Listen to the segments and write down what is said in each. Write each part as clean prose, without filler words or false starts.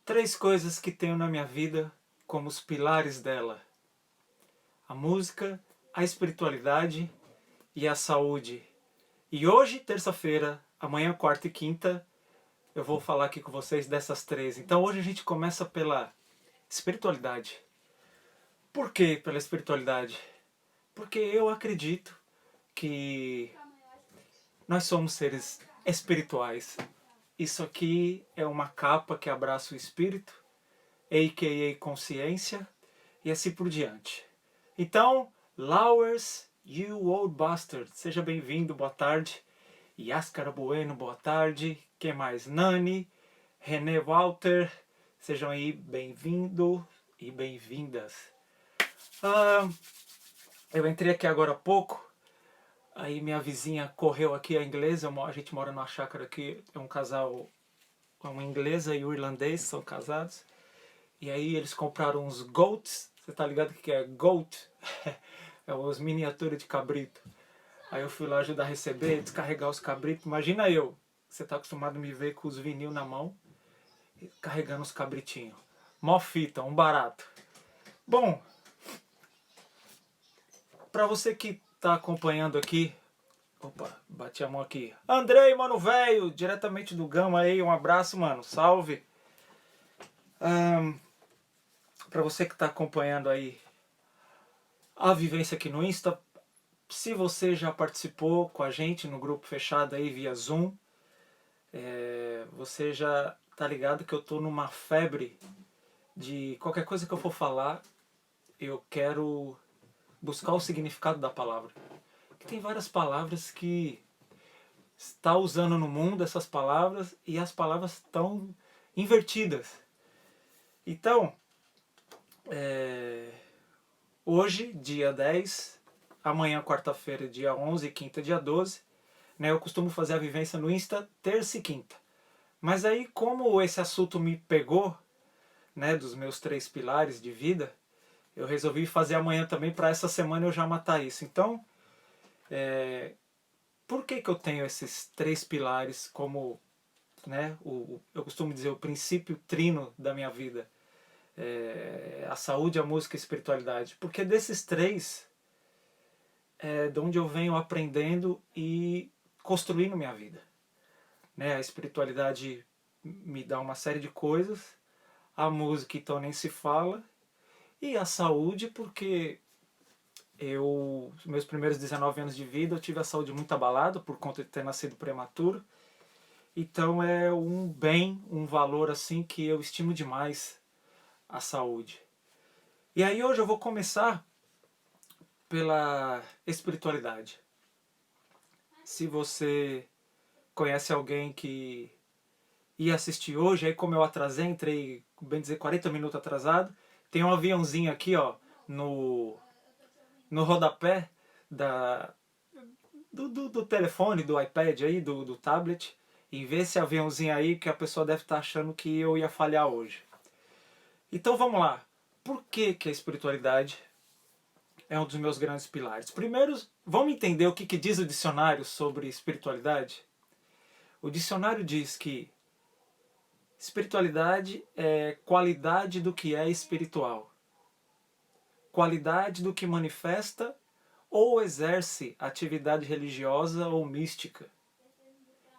Três coisas que tenho na minha vida como os pilares dela: a música, a espiritualidade e a saúde. E hoje, terça-feira, amanhã, quarta e quinta, eu vou falar aqui com vocês dessas três. Então hoje a gente começa pela espiritualidade. Por que pela espiritualidade? Porque eu acredito que nós somos seres espirituais. Isso aqui é uma capa que abraça o espírito, a.k.a. consciência, e assim por diante. Então, Lowers, you old bastard, seja bem-vindo, boa tarde. Yáscara Bueno, boa tarde. Quem mais? Nani, René Walter, sejam aí bem-vindos e bem-vindas. Eu entrei aqui agora há pouco, aí minha vizinha correu aqui, a inglesa, a gente mora numa chácara aqui, é um casal, uma inglesa e um irlandês, são casados. E aí eles compraram uns goats, você tá ligado o que é goat? É umas miniaturas de cabrito. Aí eu fui lá ajudar a receber, descarregar os cabritos. Imagina eu, você tá acostumado a me ver com os vinil na mão, carregando os cabritinhos. Mó fita, um barato. Bom, pra você que tá acompanhando aqui, opa, bati a mão aqui. Andrei, mano velho, diretamente do Gama aí, um abraço, mano, salve. Pra você que tá acompanhando aí a vivência aqui no Insta, se você já participou com a gente no grupo fechado aí via Zoom, você já tá ligado que eu tô numa febre de qualquer coisa que eu for falar, eu quero buscar o significado da palavra. Porque tem várias palavras que está usando no mundo essas palavras e as palavras estão invertidas. Então, hoje, dia 10, amanhã, quarta-feira, dia 11, quinta, dia 12, né, eu costumo fazer a vivência no Insta terça e quinta. Mas aí, como esse assunto me pegou, né, dos meus três pilares de vida, eu resolvi fazer amanhã também para essa semana eu já matar isso. Então, por que eu tenho esses três pilares como, né, eu costumo dizer, o princípio trino da minha vida? A saúde, a música e a espiritualidade. Porque desses três é de onde eu venho aprendendo e construindo minha vida. Né? A espiritualidade me dá uma série de coisas, a música então nem se fala, e a saúde porque meus primeiros 19 anos de vida eu tive a saúde muito abalada por conta de ter nascido prematuro. Então é um bem, um valor assim que eu estimo demais a saúde. E aí hoje eu vou começar pela espiritualidade. Se você conhece alguém que ia assistir hoje, aí como eu atrasei, entrei, bem dizer, 40 minutos atrasado, tem um aviãozinho aqui, ó, no rodapé do telefone, do iPad aí, do tablet, e vê esse aviãozinho aí que a pessoa deve estar achando que eu ia falhar hoje. Então vamos lá. Por que a espiritualidade é um dos meus grandes pilares? Primeiro, vamos entender o que diz o dicionário sobre espiritualidade? O dicionário diz que espiritualidade é qualidade do que é espiritual. Qualidade do que manifesta ou exerce atividade religiosa ou mística.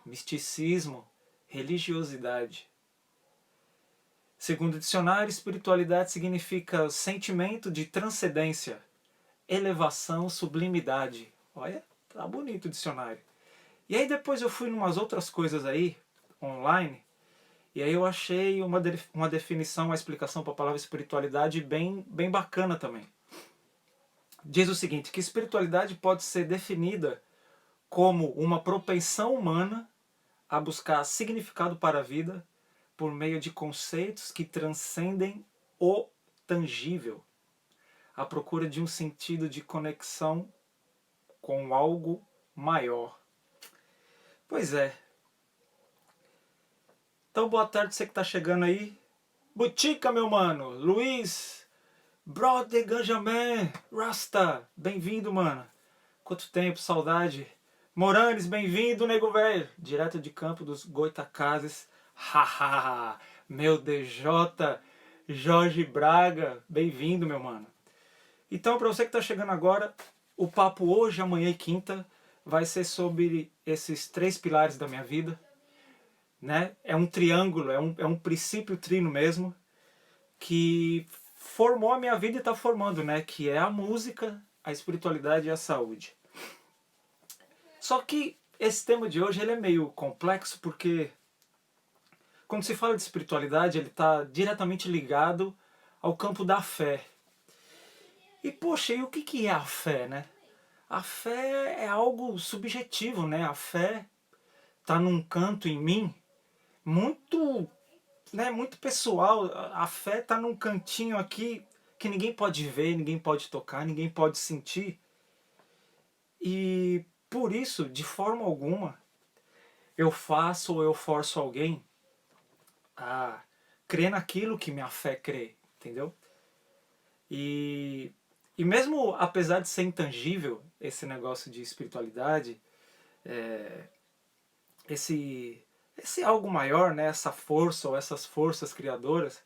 Misticismo, religiosidade. Segundo o dicionário, espiritualidade significa sentimento de transcendência, elevação, sublimidade. Olha, tá bonito o dicionário. E aí depois eu fui em umas outras coisas aí, online, e aí eu achei uma definição, uma explicação para a palavra espiritualidade bem bacana também. Diz o seguinte, que espiritualidade pode ser definida como uma propensão humana a buscar significado para a vida por meio de conceitos que transcendem o tangível, à procura de um sentido de conexão com algo maior. Pois é. Então boa tarde você que está chegando aí. Butica, meu mano. Luiz. Brother Ganjamin. Rasta. Bem-vindo, mano. Quanto tempo, saudade. Moranes, bem-vindo, nego velho. Direto de Campo dos Goitacazes. Haha, meu DJ Jorge Braga, bem-vindo, meu mano. Então, para você que está chegando agora, o papo hoje, amanhã e quinta vai ser sobre esses três pilares da minha vida, né? É um triângulo, é um princípio trino mesmo, que formou a minha vida e está formando, né? Que é a música, a espiritualidade e a saúde. Só que esse tema de hoje ele é meio complexo porque quando se fala de espiritualidade ele está diretamente ligado ao campo da fé. E poxa, e o que é a fé, né? A fé é algo subjetivo, né? A fé está num canto em mim muito, né, muito pessoal. A fé está num cantinho aqui que ninguém pode ver, ninguém pode tocar, ninguém pode sentir. E por isso, de forma alguma, eu faço ou eu forço alguém a crer naquilo que minha fé crê, entendeu? E, e mesmo apesar de ser intangível esse negócio de espiritualidade, esse, esse algo maior, né, essa força ou essas forças criadoras,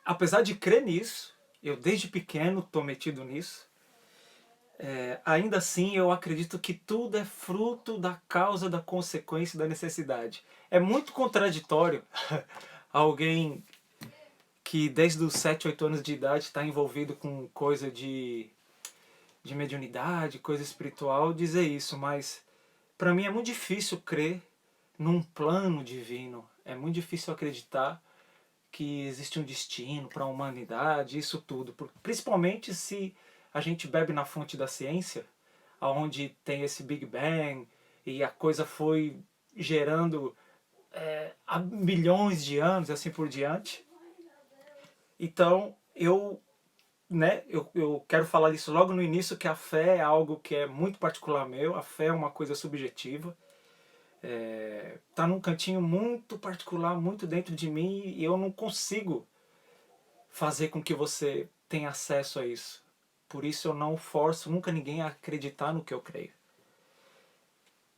apesar de crer nisso, eu desde pequeno estou metido nisso, ainda assim eu acredito que tudo é fruto da causa, da consequência e da necessidade. É muito contraditório alguém que desde os 7, 8 anos de idade está envolvido com coisa de mediunidade, coisa espiritual, dizer isso, mas para mim é muito difícil crer num plano divino, é muito difícil acreditar que existe um destino para a humanidade, isso tudo, principalmente se a gente bebe na fonte da ciência, onde tem esse Big Bang e a coisa foi gerando há milhões de anos, assim por diante. Então, eu quero falar isso logo no início, que a fé é algo que é muito particular meu, a fé é uma coisa subjetiva, tá num cantinho muito particular, muito dentro de mim, e eu não consigo fazer com que você tenha acesso a isso. Por isso eu não forço nunca ninguém a acreditar no que eu creio.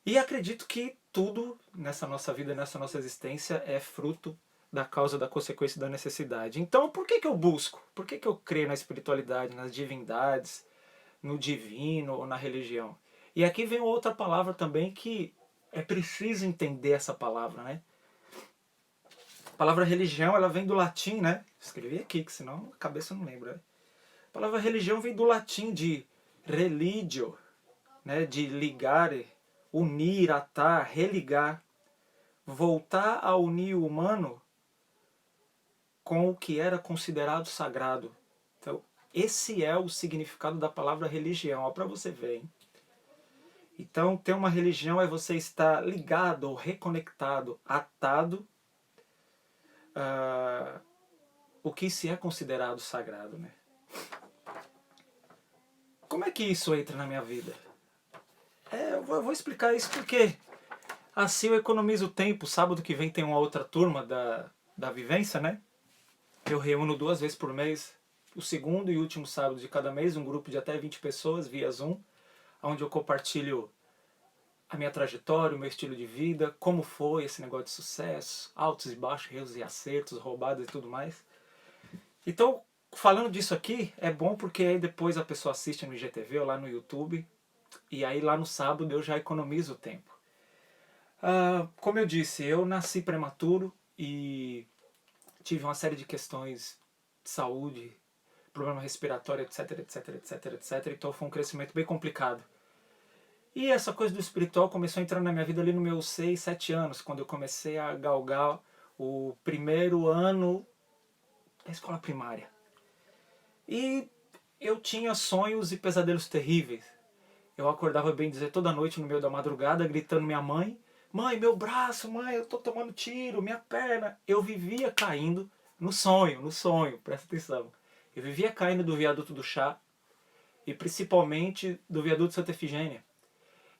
E acredito que tudo nessa nossa vida, nessa nossa existência, é fruto da causa, da consequência e da necessidade. Então, por que eu busco? Por que eu creio na espiritualidade, nas divindades, no divino ou na religião? E aqui vem outra palavra também que é preciso entender essa palavra, né? A palavra religião, ela vem do latim, né? Escrevi aqui, que senão a cabeça não lembra. Né? A palavra religião vem do latim de religio, né? De ligare, unir, atar, religar. Voltar a unir o humano com o que era considerado sagrado. Então, esse é o significado da palavra religião, para você ver. Hein? Então, ter uma religião é você estar ligado ou reconectado, atado o que se é considerado sagrado. Né? Como é que isso entra na minha vida? Eu vou explicar isso porque assim eu economizo tempo. Sábado que vem tem uma outra turma da vivência, né? Eu reúno 2 vezes por mês, o segundo e último sábado de cada mês, um grupo de até 20 pessoas via Zoom, onde eu compartilho a minha trajetória, o meu estilo de vida, como foi esse negócio de sucesso, altos e baixos, erros e acertos, roubadas e tudo mais. Então, falando disso aqui, é bom porque aí depois a pessoa assiste no IGTV ou lá no YouTube, e aí lá no sábado eu já economizo o tempo. Como eu disse, eu nasci prematuro e tive uma série de questões de saúde, problema respiratório, etc, etc, etc, etc. Então foi um crescimento bem complicado. E essa coisa do espiritual começou a entrar na minha vida ali nos meus 6, 7 anos, quando eu comecei a galgar o primeiro ano da escola primária. E eu tinha sonhos e pesadelos terríveis. Eu acordava, bem dizer, toda noite no meio da madrugada, gritando minha mãe: mãe, meu braço, mãe, eu tô tomando tiro, minha perna. Eu vivia caindo no sonho, presta atenção. Eu vivia caindo do viaduto do Chá e principalmente do viaduto Santa Efigênia.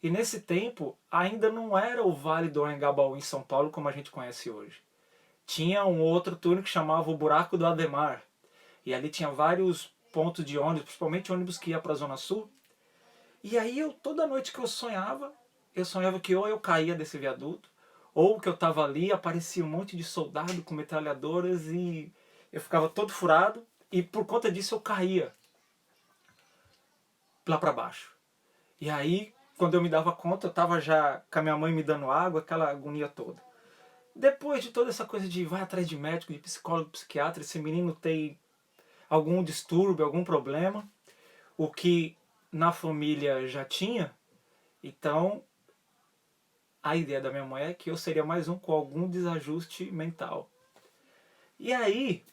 E nesse tempo ainda não era o Vale do Anhangabaú em São Paulo como a gente conhece hoje. Tinha um outro túnel que chamava o Buraco do Ademar. E ali tinha vários pontos de ônibus, principalmente ônibus que ia para a Zona Sul. E aí toda noite que eu sonhava que ou eu caía desse viaduto, ou que eu estava ali, aparecia um monte de soldado com metralhadoras e eu ficava todo furado e por conta disso eu caía lá para baixo. E aí, quando eu me dava conta, eu estava já com a minha mãe me dando água, aquela agonia toda. Depois de toda essa coisa de vai atrás de médico, de psicólogo, psiquiatra, esse menino tem algum distúrbio, algum problema, o que na família já tinha, então a ideia da minha mãe é que eu seria mais um com algum desajuste mental. E aí,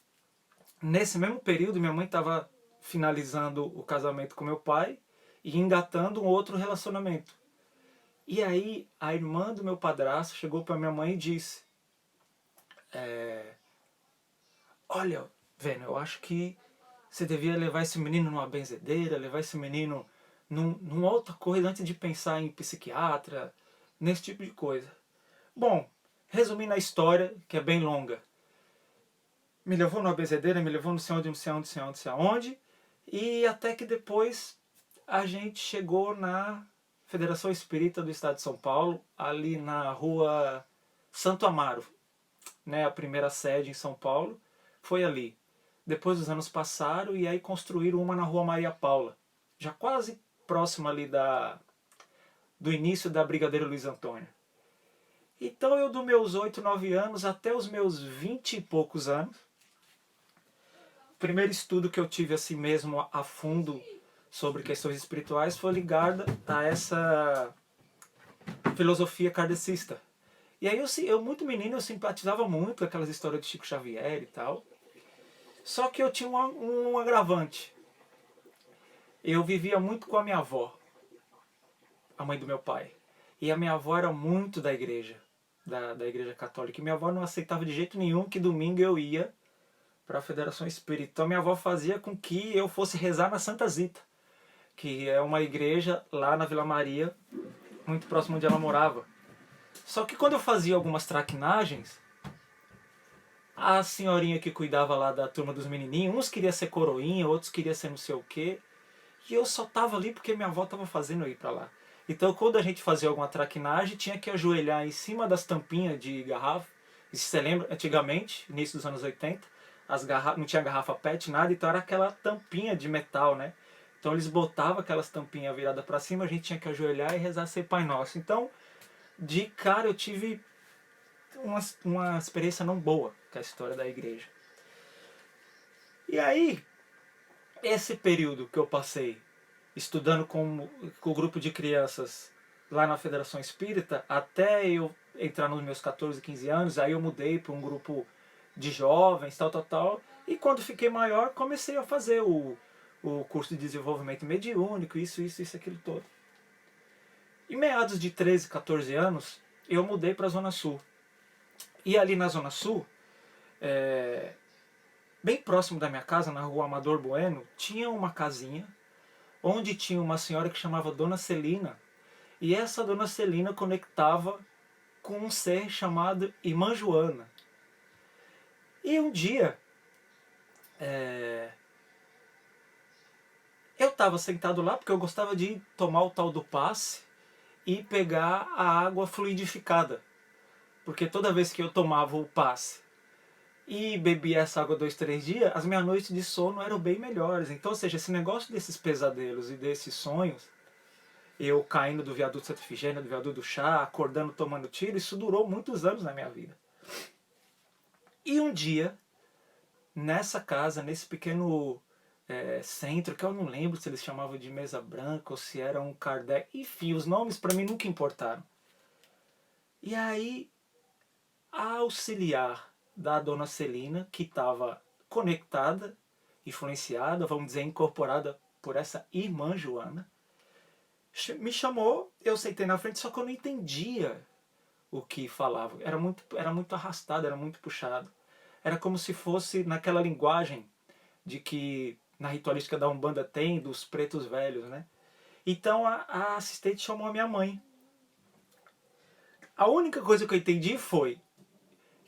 nesse mesmo período, minha mãe estava finalizando o casamento com meu pai e engatando um outro relacionamento. E aí, a irmã do meu padrasto chegou para minha mãe e disse: olha, Vênia, eu acho que você devia levar esse menino numa benzedeira, levar esse menino numa outra coisa antes de pensar em psiquiatra, nesse tipo de coisa. Bom, resumindo a história, que é bem longa, me levou numa benzedeira, me levou não sei onde, não sei onde, não sei onde, não sei aonde, e até que depois a gente chegou na Federação Espírita do Estado de São Paulo, ali na rua Santo Amaro, né, a primeira sede em São Paulo, foi ali. Depois os anos passaram e aí construíram uma na rua Maria Paula, já quase próximo ali do início da Brigadeiro Luiz Antônio. Então eu dos meus 8, 9 anos até os meus 20 e poucos anos, o primeiro estudo que eu tive assim mesmo a fundo sobre questões espirituais foi ligado a essa filosofia kardecista. E aí eu muito menino, eu simpatizava muito com aquelas histórias de Chico Xavier e tal. Só que eu tinha um agravante. Eu vivia muito com a minha avó, a mãe do meu pai. E a minha avó era muito da igreja, da igreja católica. E minha avó não aceitava de jeito nenhum que domingo eu ia para a Federação Espírita. Então minha avó fazia com que eu fosse rezar na Santa Zita, que é uma igreja lá na Vila Maria, muito próximo onde ela morava. Só que quando eu fazia algumas traquinagens, a senhorinha que cuidava lá da turma dos menininhos, uns queriam ser coroinha, outros queriam ser não sei o quê, e eu só tava ali porque minha avó tava fazendo eu ir pra lá. Então quando a gente fazia alguma traquinagem, tinha que ajoelhar em cima das tampinhas de garrafa. E se você lembra, antigamente, início dos anos 80, não tinha garrafa PET, nada, então era aquela tampinha de metal, né? Então eles botavam aquelas tampinhas viradas para cima, a gente tinha que ajoelhar e rezar Ser Pai Nosso. Então, de cara eu tive uma experiência não boa com a história da igreja. E aí, esse período que eu passei estudando com o grupo de crianças lá na Federação Espírita, até eu entrar nos meus 14, 15 anos, aí eu mudei para um grupo de jovens, tal, tal, tal. E quando fiquei maior, comecei a fazer o curso de desenvolvimento mediúnico, isso, aquilo todo. Em meados de 13, 14 anos, eu mudei para a Zona Sul. E ali na Zona Sul, bem próximo da minha casa, na rua Amador Bueno, tinha uma casinha onde tinha uma senhora que chamava Dona Celina. E essa Dona Celina conectava com um ser chamado Irmã Joana. E um dia, eu estava sentado lá porque eu gostava de tomar o tal do passe e pegar a água fluidificada. Porque toda vez que eu tomava o passe e bebia essa água 2, 3 dias, as minhas noites de sono eram bem melhores. Então, ou seja, esse negócio desses pesadelos e desses sonhos, eu caindo do viaduto Santa Efigênia, do viaduto do Chá, acordando, tomando tiro, isso durou muitos anos na minha vida. E um dia, nessa casa, nesse pequeno centro, que eu não lembro se eles chamavam de Mesa Branca ou se era um Kardec, enfim, os nomes para mim nunca importaram. E aí, a auxiliar da Dona Celina, que estava conectada, influenciada, vamos dizer, incorporada por essa irmã Joana, me chamou, eu sentei na frente, só que eu não entendia o que falava. Era muito arrastado, era muito puxado. Era como se fosse naquela linguagem de que na ritualística da Umbanda tem, dos pretos velhos, né? Então a assistente chamou a minha mãe. A única coisa que eu entendi foi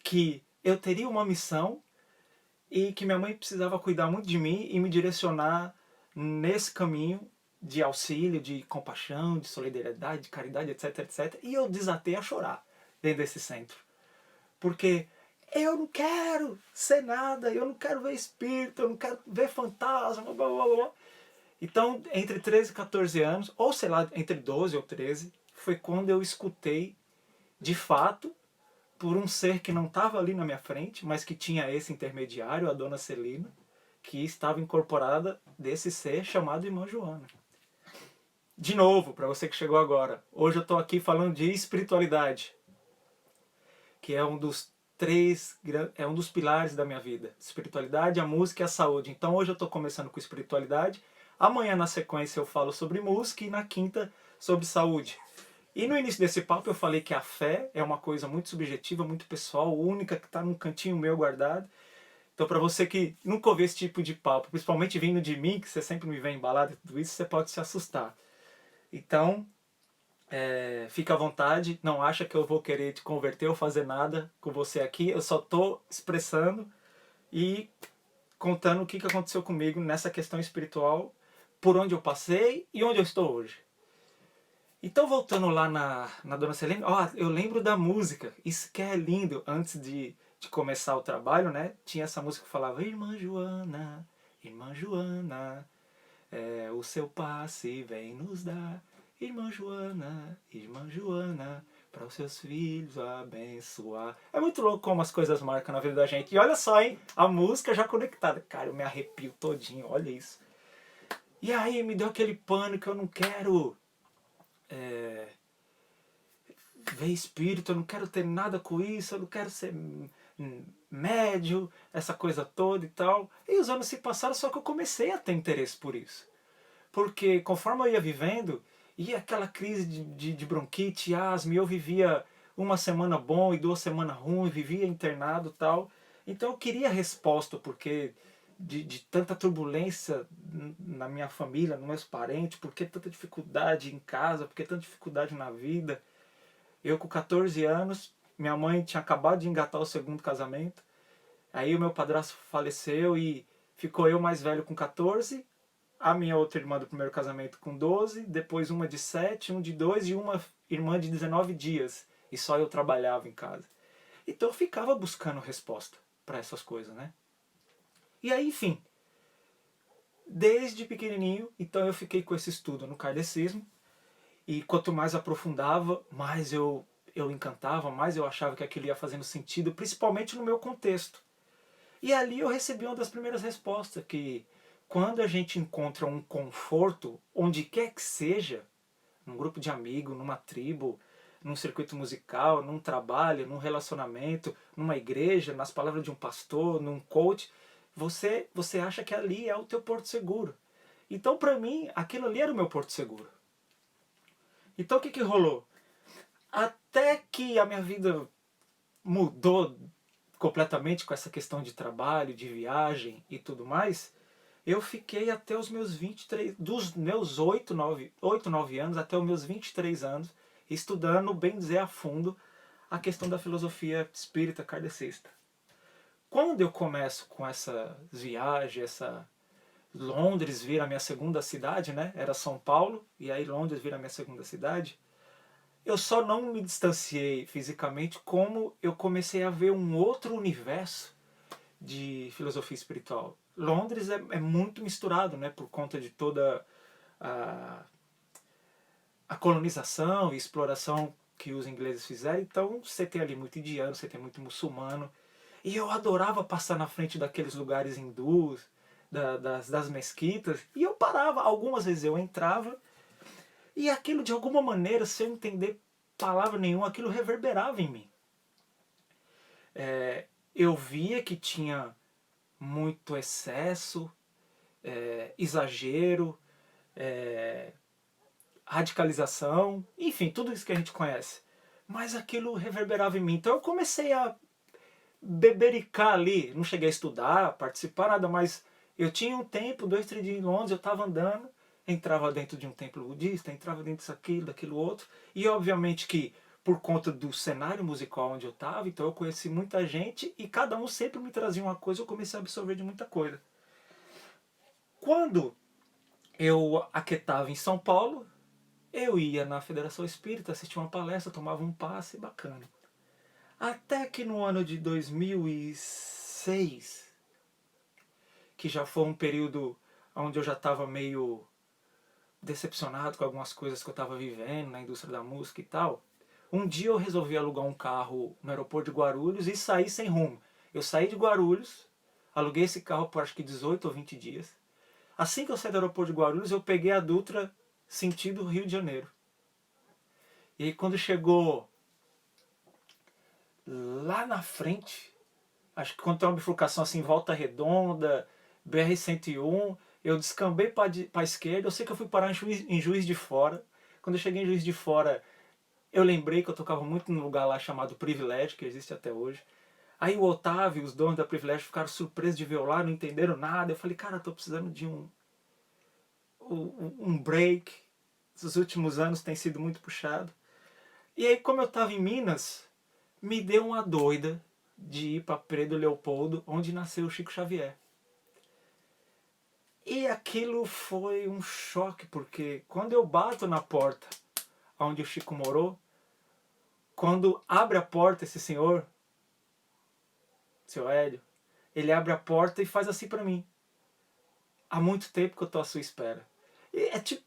que eu teria uma missão e que minha mãe precisava cuidar muito de mim e me direcionar nesse caminho de auxílio, de compaixão, de solidariedade, de caridade, etc, etc. E eu desatei a chorar. dentro desse centro. Porque eu não quero ser nada, eu não quero ver espírito, eu não quero ver fantasma, blá blá blá. Então, entre 13 e 14 anos, ou sei lá, entre 12 ou 13, foi quando eu escutei, de fato, por um ser que não estava ali na minha frente, mas que tinha esse intermediário, a dona Celina, que estava incorporada desse ser chamado Irmã Joana. De novo, para você que chegou agora, hoje eu estou aqui falando de espiritualidade, que é um dos é um dos pilares da minha vida. Espiritualidade, a música e a saúde. Então hoje eu estou começando com espiritualidade, amanhã na sequência eu falo sobre música e na quinta sobre saúde. E no início desse papo eu falei que a fé é uma coisa muito subjetiva, muito pessoal, única, que está num cantinho meu guardado. Então para você que nunca ouviu esse tipo de papo, principalmente vindo de mim, que você sempre me vê embalado e tudo isso, você pode se assustar. Então, fica à vontade, não acha que eu vou querer te converter ou fazer nada com você aqui, eu só estou expressando e contando o que aconteceu comigo nessa questão espiritual, por onde eu passei e onde eu estou hoje. Então, voltando lá na Dona Selene, eu lembro da música, isso que é lindo, antes de começar o trabalho, né? Tinha essa música que falava Irmã Joana, o seu passe vem nos dar, Irmã Joana, para os seus filhos abençoar. É muito louco como as coisas marcam na vida da gente. E olha só, hein, a música já conectada. Cara, eu me arrepio todinho, olha isso. E aí me deu aquele pânico, eu não quero ver espírito, eu não quero ter nada com isso, eu não quero ser médio, essa coisa toda e tal. E os anos se passaram, só que eu comecei a ter interesse por isso. Porque conforme eu ia vivendo, ia aquela crise de bronquite, asma, e eu vivia uma semana bom e 2 semanas ruim, vivia internado e tal. Então eu queria resposta, porque de tanta turbulência na minha família, nos meus parentes, porque tanta dificuldade em casa, porque tanta dificuldade na vida. Eu com 14 anos, minha mãe tinha acabado de engatar o segundo casamento, aí o meu padrasto faleceu e ficou eu mais velho com 14, a minha outra irmã do primeiro casamento com 12, depois uma de 7, um de 2 e uma irmã de 19 dias. E só eu trabalhava em casa. Então eu ficava buscando resposta para essas coisas, né? E aí, enfim, desde pequenininho, então eu fiquei com esse estudo no kardecismo. E quanto mais aprofundava, mais eu encantava, mais eu achava que aquilo ia fazendo sentido, principalmente no meu contexto. E ali eu recebi uma das primeiras respostas, que quando a gente encontra um conforto, onde quer que seja, num grupo de amigos, numa tribo, num circuito musical, num trabalho, num relacionamento, numa igreja, nas palavras de um pastor, num coach, você acha que ali é o teu porto seguro. Então, para mim, aquilo ali era o meu porto seguro. Então, o que rolou? Até que a minha vida mudou completamente com essa questão de trabalho, de viagem e tudo mais, eu fiquei até os meus 23, dos meus 9 anos até os meus 23 anos, estudando, bem dizer, a fundo, a questão da filosofia espírita kardecista. Quando eu começo com essa viagem, Londres vira a minha segunda cidade, né? Era São Paulo, e aí Londres vira a minha segunda cidade. Eu só não me distanciei fisicamente, como eu comecei a ver um outro universo de filosofia espiritual. Londres é muito misturado, né, por conta de toda a colonização e exploração que os ingleses fizeram. Então você tem ali muito indiano, você tem muito muçulmano. E eu adorava passar na frente daqueles lugares hindus, das mesquitas, e eu parava. Algumas vezes eu entrava, e aquilo de alguma maneira, sem eu entender palavra nenhuma, aquilo reverberava em mim. Eu via que tinha muito excesso, exagero, radicalização, enfim, tudo isso que a gente conhece. Mas aquilo reverberava em mim. Então eu comecei a bebericar ali. Não cheguei a estudar, participar, nada, mas eu tinha um tempo, 2, 3 dias em Londres, eu estava andando, entrava dentro de um templo budista, entrava dentro disso, aquilo, daquilo outro. E obviamente que por conta do cenário musical onde eu estava, então eu conheci muita gente e cada um sempre me trazia uma coisa, eu comecei a absorver de muita coisa. Quando eu aquietava em São Paulo, eu ia na Federação Espírita, assistia uma palestra, tomava um passe, bacana. Até que no ano de 2006, que já foi um período onde eu já estava meio decepcionado com algumas coisas que eu estava vivendo na indústria da música e tal, um dia eu resolvi alugar um carro no aeroporto de Guarulhos e sair sem rumo. Eu saí de Guarulhos, aluguei esse carro por acho que 18 ou 20 dias. Assim que eu saí do aeroporto de Guarulhos, eu peguei a Dutra sentido Rio de Janeiro. E aí quando chegou lá na frente, acho que quando tem uma bifurcação assim, Volta Redonda, BR-101, eu descambei para a esquerda, eu sei que eu fui parar em Juiz de Fora. Quando eu cheguei em Juiz de Fora, eu lembrei que eu tocava muito num lugar lá chamado Privilégio, que existe até hoje. Aí o Otávio, os donos da Privilégio, ficaram surpresos de ver eu lá, não entenderam nada. Eu falei, cara, eu tô precisando de um break. Os últimos anos tem sido muito puxado. E aí, como eu estava em Minas, me deu uma doida de ir para Pedro Leopoldo, onde nasceu o Chico Xavier. E aquilo foi um choque, porque quando eu bato na porta onde o Chico morou, quando abre a porta esse senhor, seu Hélio, ele abre a porta e faz assim para mim. Há muito tempo que eu tô à sua espera. E é tipo,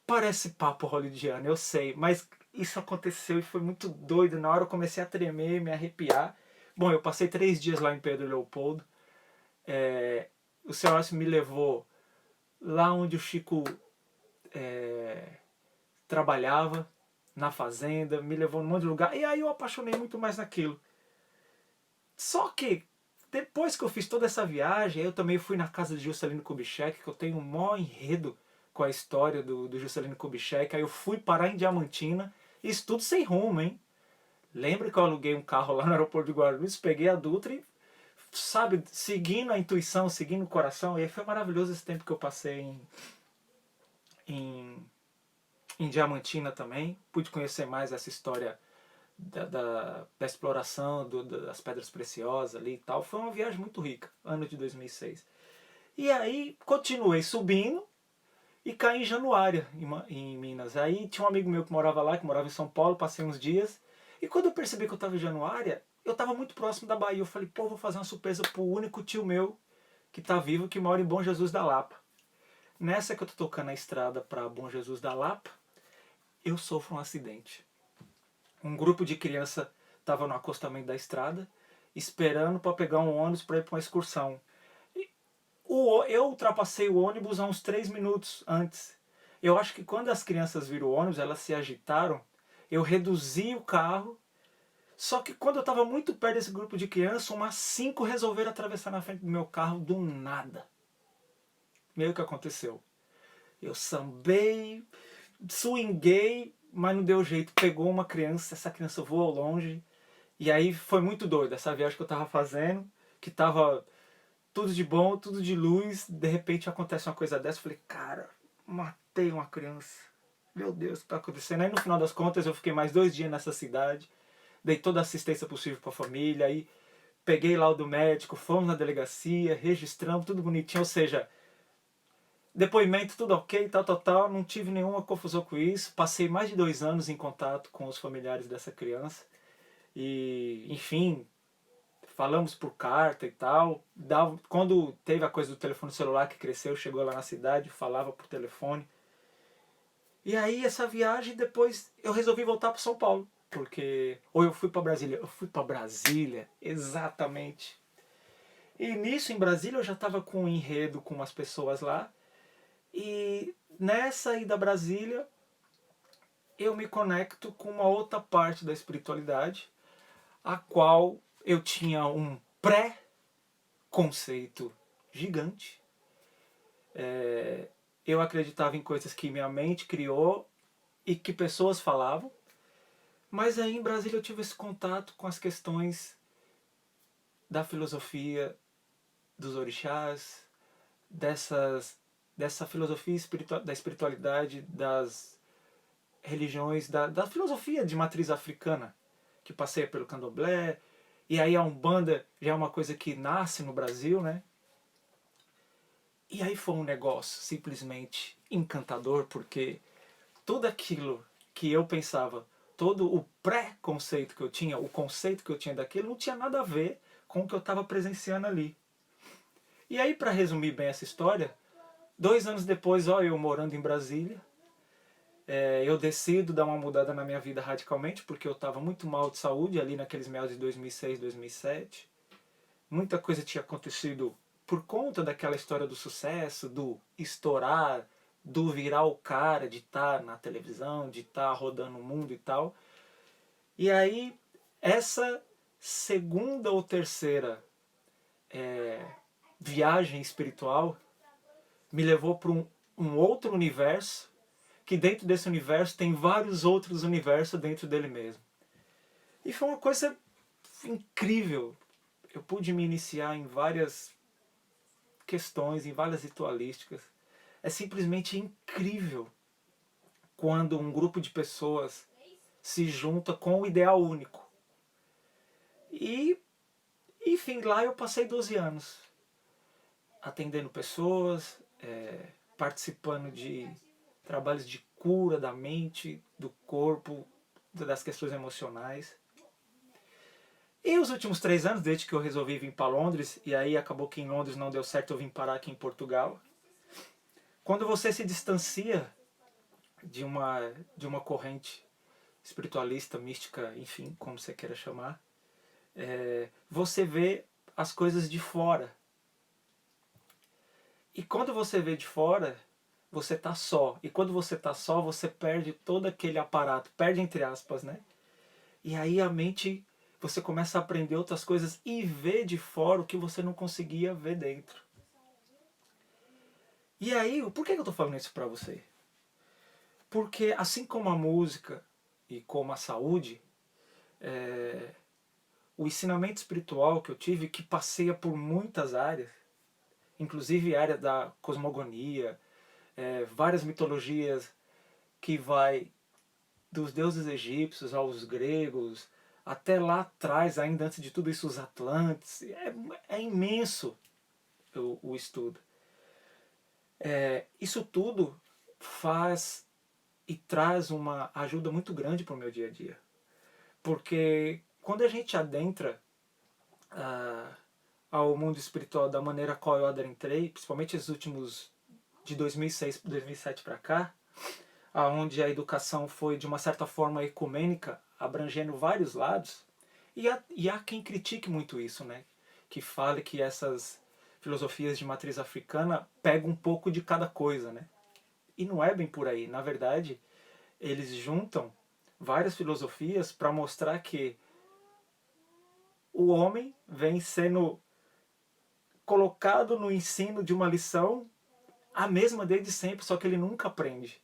parece papo hollywoodiano, eu sei, mas isso aconteceu e foi muito doido. Na hora eu comecei a tremer, me arrepiar. Bom, eu passei 3 dias lá em Pedro Leopoldo. O senhor Horácio me levou lá onde o Chico trabalhava, na fazenda, me levou num monte de lugar. E aí eu apaixonei muito mais naquilo. Só que, depois que eu fiz toda essa viagem, eu também fui na casa de Juscelino Kubitschek, que eu tenho um maior enredo com a história do Juscelino Kubitschek. Aí eu fui parar em Diamantina, isso tudo sem rumo, hein? Lembra que eu aluguei um carro lá no aeroporto de Guarulhos, peguei a Dutra e, sabe, seguindo a intuição, seguindo o coração. E aí foi maravilhoso esse tempo que eu passei em, em Diamantina também. Pude conhecer mais essa história da exploração das pedras preciosas ali e tal. Foi uma viagem muito rica, ano de 2006. E aí continuei subindo e caí em Januária, em Minas. Aí tinha um amigo meu que morava lá, que morava em São Paulo, passei uns dias. E quando eu percebi que eu estava em Januária, eu estava muito próximo da Bahia. Eu falei, pô, vou fazer uma surpresa pro único tio meu que está vivo, que mora em Bom Jesus da Lapa. Nessa que eu tô tocando a estrada para Bom Jesus da Lapa, eu sofro um acidente. Um grupo de criança estava no acostamento da estrada, esperando para pegar um ônibus para ir para uma excursão. Eu ultrapassei o ônibus há uns 3 minutos antes. Eu acho que quando as crianças viram o ônibus, elas se agitaram, eu reduzi o carro, só que quando eu estava muito perto desse grupo de crianças, umas 5 resolveram atravessar na frente do meu carro do nada. Meio que aconteceu. Eu sambei, swinguei, mas não deu jeito. Pegou uma criança, essa criança voou longe. E aí foi muito doido essa viagem que eu tava fazendo, que tava tudo de bom, tudo de luz. De repente acontece uma coisa dessa. Eu falei, cara, matei uma criança. Meu Deus, o que tá acontecendo? Aí no final das contas eu fiquei mais 2 dias nessa cidade. Dei toda a assistência possível para a família. Aí peguei lá o do médico, fomos na delegacia, registramos, tudo bonitinho. Ou seja, depoimento, tudo ok, tal, não tive nenhuma confusão com isso. Passei mais de 2 anos em contato com os familiares dessa criança. E, enfim, falamos por carta e tal. Quando teve a coisa do telefone celular que cresceu, chegou lá na cidade, falava por telefone. E aí essa viagem, depois eu resolvi voltar para São Paulo. Porque, ou eu fui para Brasília, eu fui para Brasília, exatamente. E nisso, em Brasília, eu já estava com um enredo com umas pessoas lá. E nessa ida a Brasília, eu me conecto com uma outra parte da espiritualidade, a qual eu tinha um pré-conceito gigante. Eu acreditava em coisas que minha mente criou e que pessoas falavam, mas aí em Brasília eu tive esse contato com as questões da filosofia dos orixás, dessa filosofia da espiritualidade, das religiões, da filosofia de matriz africana, que passeia pelo candomblé, e aí a Umbanda já é uma coisa que nasce no Brasil, né? E aí foi um negócio simplesmente encantador, porque tudo aquilo que eu pensava, todo o pré-conceito que eu tinha, o conceito que eu tinha daquilo, não tinha nada a ver com o que eu estava presenciando ali. E aí, para resumir bem essa história, 2 anos depois, ó, eu morando em Brasília, eu decido dar uma mudada na minha vida radicalmente, porque eu estava muito mal de saúde ali naqueles meados de 2006, 2007. Muita coisa tinha acontecido por conta daquela história do sucesso, do estourar, do virar o cara, de estar na televisão, de estar rodando o mundo e tal. E aí, essa segunda ou terceira viagem espiritual me levou para um outro universo, que dentro desse universo tem vários outros universos dentro dele mesmo. E foi uma coisa incrível. Eu pude me iniciar em várias questões, em várias ritualísticas. É simplesmente incrível quando um grupo de pessoas se junta com um ideal único. E, enfim, lá eu passei 12 anos atendendo pessoas, participando de trabalhos de cura da mente, do corpo, das questões emocionais. E os últimos 3 anos, desde que eu resolvi vir para Londres, e aí acabou que em Londres não deu certo, eu vim parar aqui em Portugal. Quando você se distancia de uma corrente espiritualista, mística, enfim, como você queira chamar, você vê as coisas de fora. E quando você vê de fora, você tá só. E quando você tá só, você perde todo aquele aparato, perde entre aspas, né? E aí a mente, você começa a aprender outras coisas e ver de fora o que você não conseguia ver dentro. E aí, por que eu tô falando isso pra você? Porque assim como a música e como a saúde, o ensinamento espiritual que eu tive, que passeia por muitas áreas, inclusive a área da cosmogonia, várias mitologias, que vai dos deuses egípcios aos gregos, até lá atrás, ainda antes de tudo isso, os Atlantes. É imenso o estudo. Isso tudo faz e traz uma ajuda muito grande para o meu dia a dia. Porque quando a gente adentra ao mundo espiritual da maneira qual eu adentrei, principalmente esses últimos de 2006, 2007 para cá, onde a educação foi de uma certa forma ecumênica, abrangendo vários lados, e há quem critique muito isso, né? Que fale que essas filosofias de matriz africana pegam um pouco de cada coisa, né? E não é bem por aí. Na verdade, eles juntam várias filosofias para mostrar que o homem vem sendo colocado no ensino de uma lição a mesma desde sempre, só que ele nunca aprende.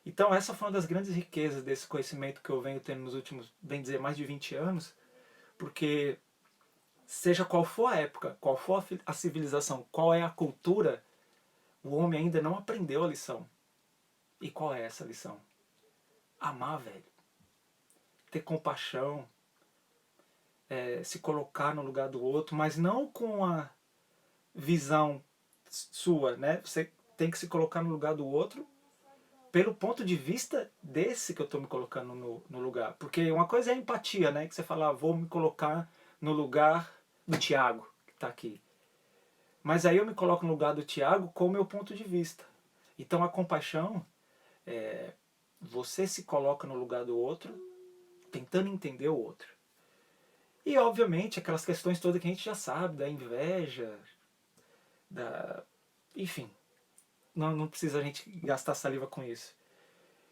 Então essa foi uma das grandes riquezas desse conhecimento que eu venho tendo nos últimos, bem dizer, mais de 20 anos, porque seja qual for a época, qual for a civilização, qual é a cultura, o homem ainda não aprendeu a lição. E qual é essa lição? Amar, velho. Ter compaixão, se colocar no lugar do outro, mas não com a visão sua, né? Você tem que se colocar no lugar do outro pelo ponto de vista desse que eu estou me colocando no lugar. Porque uma coisa é a empatia, né? Que você fala, vou me colocar no lugar do Tiago, que está aqui. Mas aí eu me coloco no lugar do Tiago com o meu ponto de vista. Então a compaixão, você se coloca no lugar do outro, tentando entender o outro. E obviamente aquelas questões todas que a gente já sabe, da inveja, enfim, não precisa a gente gastar saliva com isso.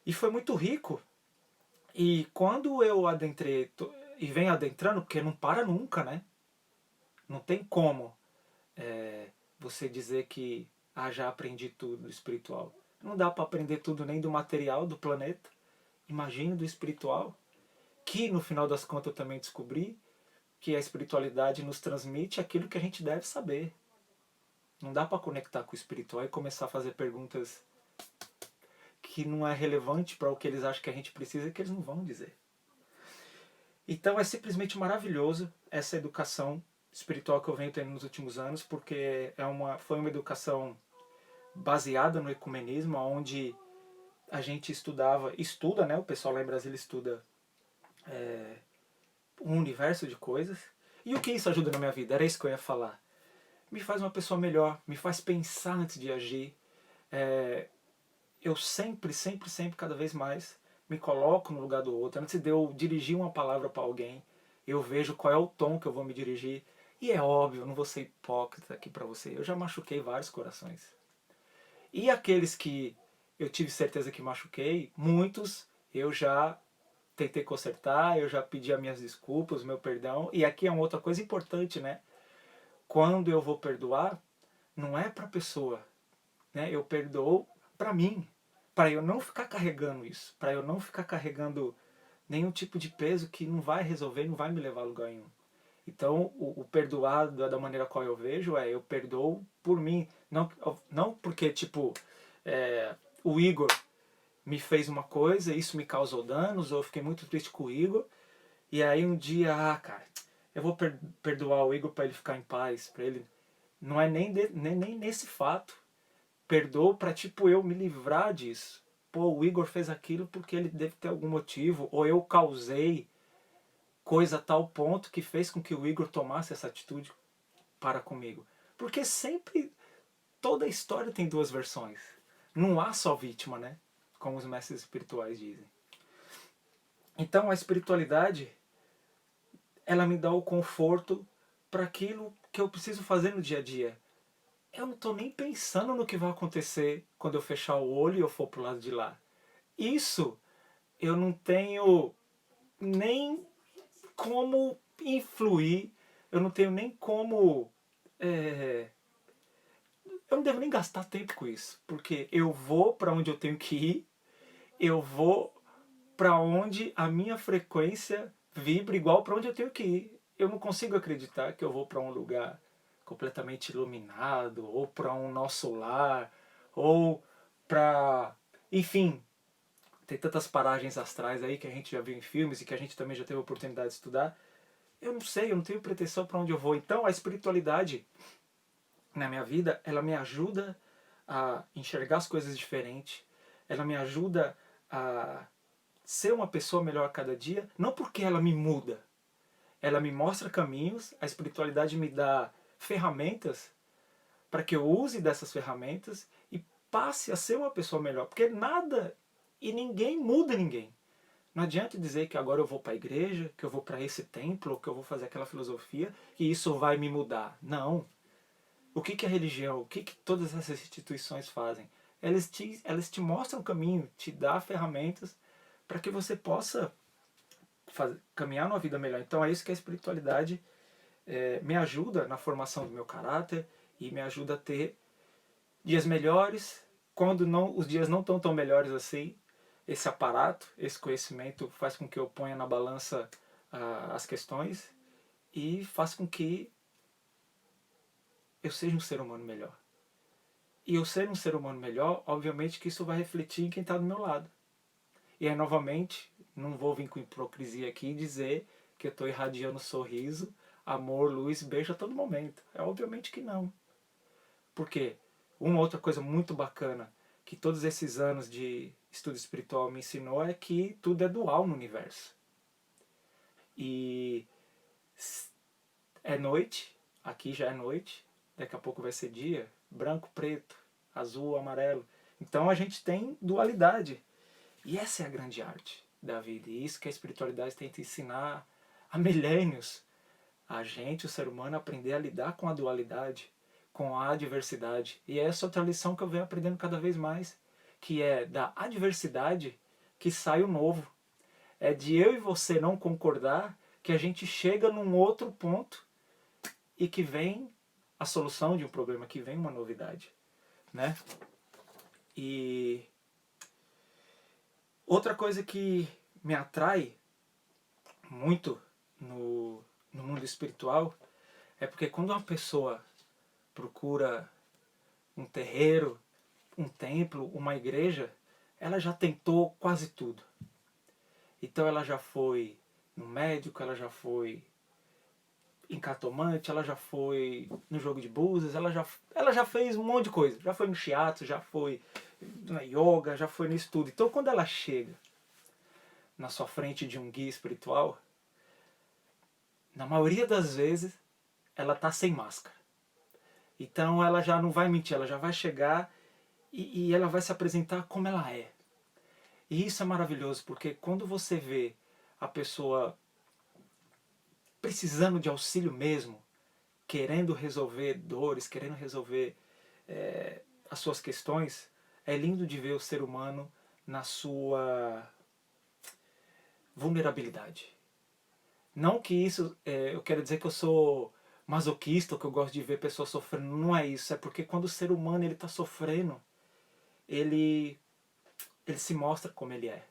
E foi muito rico. E quando eu adentrei, e venho adentrando, porque não para nunca, né? Não tem como você dizer que já aprendi tudo do espiritual. Não dá para aprender tudo nem do material do planeta. Imagine do espiritual. Que no final das contas eu também descobri que a espiritualidade nos transmite aquilo que a gente deve saber. Não dá para conectar com o espiritual e começar a fazer perguntas que não é relevante para o que eles acham que a gente precisa e que eles não vão dizer. Então é simplesmente maravilhoso essa educação espiritual que eu venho tendo nos últimos anos, porque foi uma educação baseada no ecumenismo, onde a gente estuda, né? O pessoal lá em Brasília estuda um universo de coisas. E o que isso ajuda na minha vida? Era isso que eu ia falar. Me faz uma pessoa melhor, me faz pensar antes de agir. Eu sempre, sempre, sempre, cada vez mais, me coloco no lugar do outro. Antes de eu dirigir uma palavra para alguém, eu vejo qual é o tom que eu vou me dirigir. E é óbvio, eu não vou ser hipócrita aqui para você. Eu já machuquei vários corações. E aqueles que eu tive certeza que machuquei, muitos eu já tentei consertar, eu já pedi as minhas desculpas, o meu perdão. E aqui é uma outra coisa importante, né? Quando eu vou perdoar, não é para a pessoa, né? Eu perdoo para mim, para eu não ficar carregando isso, para eu não ficar carregando nenhum tipo de peso que não vai resolver, não vai me levar a lugar nenhum. Então, o perdoar da maneira qual eu vejo é eu perdoo por mim, não porque tipo o Igor me fez uma coisa, isso me causou danos, ou eu fiquei muito triste com o Igor, e aí um dia, cara, eu vou perdoar o Igor para ele ficar em paz, para ele. Não é nem nesse fato. Perdoo para tipo eu me livrar disso. Pô, o Igor fez aquilo porque ele deve ter algum motivo, ou eu causei coisa a tal ponto que fez com que o Igor tomasse essa atitude para comigo. Porque sempre, toda a história tem duas versões. Não há só vítima, né? Como os mestres espirituais dizem. Então a espiritualidade, ela me dá o conforto para aquilo que eu preciso fazer no dia a dia. Eu não estou nem pensando no que vai acontecer quando eu fechar o olho e eu for pro lado de lá. Isso eu não tenho nem como influir, eu não tenho nem como. Eu não devo nem gastar tempo com isso, porque eu vou para onde eu tenho que ir, eu vou para onde a minha frequência vibra igual para onde eu tenho que ir. Eu não consigo acreditar que eu vou para um lugar completamente iluminado, ou para um nosso lar, ou para. Enfim, tem tantas paragens astrais aí que a gente já viu em filmes e que a gente também já teve a oportunidade de estudar. Eu não sei, eu não tenho pretensão para onde eu vou. Então a espiritualidade na minha vida, ela me ajuda a enxergar as coisas diferente, ela me ajuda a ser uma pessoa melhor a cada dia, não porque ela me muda, ela me mostra caminhos, a espiritualidade me dá ferramentas para que eu use dessas ferramentas e passe a ser uma pessoa melhor, porque nada e ninguém muda ninguém. Não adianta dizer que agora eu vou para a igreja, que eu vou para esse templo, que eu vou fazer aquela filosofia, que isso vai me mudar. Não. O que é a religião? O que todas essas instituições fazem? Elas te mostram o caminho, te dão ferramentas para que você possa caminhar numa vida melhor. Então é isso que a espiritualidade me ajuda na formação do meu caráter e me ajuda a ter dias melhores, quando não, os dias não estão tão melhores assim. Esse aparato, esse conhecimento faz com que eu ponha na balança as questões e faz com que eu seja um ser humano melhor. E eu ser um ser humano melhor, obviamente que isso vai refletir em quem está do meu lado. E aí, novamente, não vou vir com hipocrisia aqui e dizer que eu estou irradiando sorriso, amor, luz, beijo a todo momento. É obviamente que não. Porque uma outra coisa muito bacana que todos esses anos de estudo espiritual me ensinou é que tudo é dual no universo. E é noite, aqui já é noite, daqui a pouco vai ser dia, branco, preto, azul, amarelo. Então a gente tem dualidade. E essa é a grande arte da vida. E isso que a espiritualidade tenta ensinar há milênios. A gente, o ser humano, aprender a lidar com a dualidade, com a adversidade. E essa é outra lição que eu venho aprendendo cada vez mais, que é da adversidade que sai o novo. É de eu e você não concordar que a gente chega num outro ponto e que vem a solução de um problema, que vem uma novidade, né? E outra coisa que me atrai muito no mundo espiritual é porque quando uma pessoa procura um terreiro, um templo, uma igreja, ela já tentou quase tudo. Então ela já foi no médico, ela já foi em cartomante, ela já foi no jogo de búzios, ela já fez um monte de coisa. Já foi no shiatsu, já foi na yoga, já foi nisso tudo. Então quando ela chega na sua frente de um guia espiritual, na maioria das vezes ela tá sem máscara. Então ela já não vai mentir, ela já vai chegar e ela vai se apresentar como ela é. E isso é maravilhoso, porque quando você vê a pessoa precisando de auxílio mesmo, querendo resolver dores, querendo resolver as suas questões, é lindo de ver o ser humano na sua vulnerabilidade. Não que isso, eu quero dizer que eu sou masoquista, ou que eu gosto de ver pessoas sofrendo, não é isso, é porque quando o ser humano está sofrendo, ele se mostra como ele é.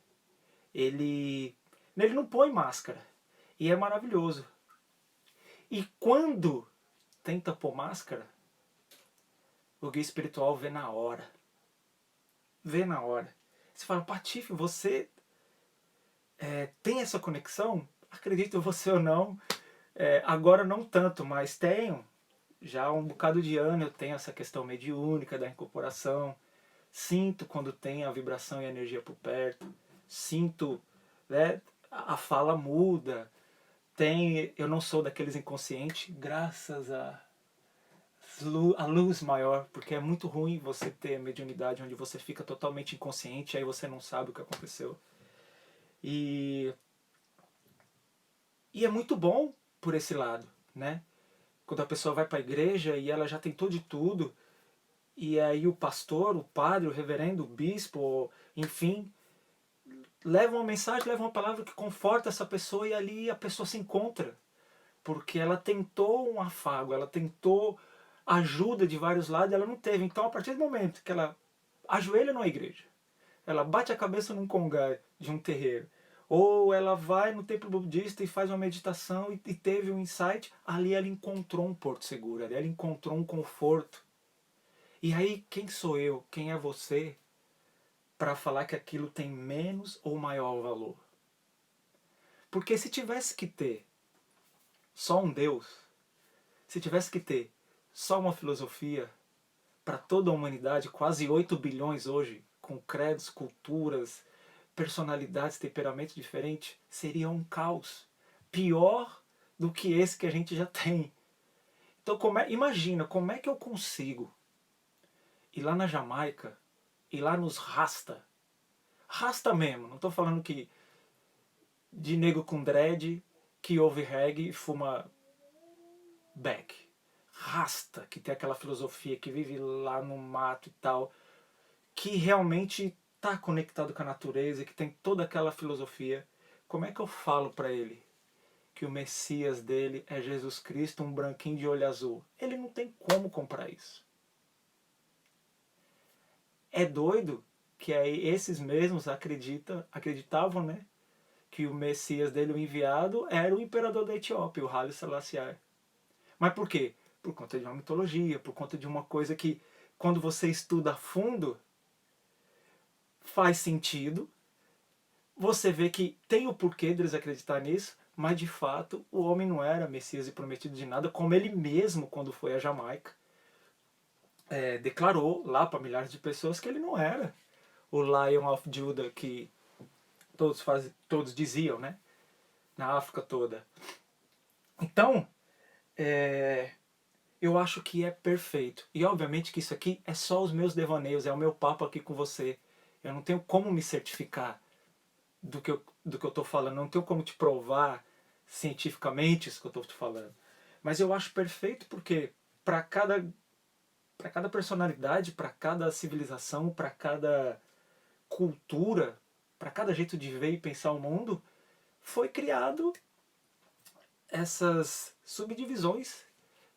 Ele não põe máscara, e é maravilhoso. E quando tenta pôr máscara, o guia espiritual vê na hora. Vê na hora. Você fala, Patife, você tem essa conexão? Acredito você ou não, agora não tanto, mas tenho. Já há um bocado de ano eu tenho essa questão mediúnica da incorporação. Sinto quando tem a vibração e a energia por perto. Sinto, né, a fala muda. Eu não sou daqueles inconscientes, graças a luz maior, porque é muito ruim você ter mediunidade onde você fica totalmente inconsciente, aí você não sabe o que aconteceu. E é muito bom por esse lado, né? Quando a pessoa vai para a igreja e ela já tentou de tudo, e aí o pastor, o padre, o reverendo, o bispo, enfim, leva uma mensagem, leva uma palavra que conforta essa pessoa, e ali a pessoa se encontra. Porque ela tentou um afago, ela tentou ajuda de vários lados e ela não teve. Então, a partir do momento que ela ajoelha numa igreja, ela bate a cabeça num congá de um terreiro, ou ela vai no templo budista e faz uma meditação e teve um insight, ali ela encontrou um porto seguro, ali ela encontrou um conforto. E aí, quem sou eu, quem é você, para falar que aquilo tem menos ou maior valor? Porque se tivesse que ter só um Deus, se tivesse que ter só uma filosofia para toda a humanidade, quase 8 bilhões hoje, com credos, culturas, personalidades, temperamentos diferentes, seria um caos. Pior do que esse que a gente já tem. Então imagina, como é que eu consigo ir lá na Jamaica, ir lá nos Rasta, Rasta mesmo, não estou falando que de nego com dread, que ouve reggae e fuma beck. Rasta, que tem aquela filosofia, que vive lá no mato e tal, que realmente está conectado com a natureza, que tem toda aquela filosofia. Como é que eu falo para ele que o Messias dele é Jesus Cristo, um branquinho de olho azul? Ele não tem como comprar isso. É doido que aí esses mesmos acreditavam, né, que o Messias dele, o enviado, era o imperador da Etiópia, o Haile Selassie. Mas por quê? Por conta de uma mitologia, por conta de uma coisa que, quando você estuda a fundo, faz sentido. Você vê que tem o porquê deles acreditar nisso, mas de fato o homem não era Messias e prometido de nada, como ele mesmo, quando foi à Jamaica, declarou lá para milhares de pessoas que ele não era o Lion of Judah que todos diziam, né? Na África toda. Então, eu acho que é perfeito. E obviamente que isso aqui é só os meus devaneios, é o meu papo aqui com você. Eu não tenho como me certificar do que eu estou falando, não tenho como te provar cientificamente isso que eu estou te falando. Mas eu acho perfeito porque para cada personalidade, para cada civilização, para cada cultura, para cada jeito de ver e pensar o mundo, foi criado essas subdivisões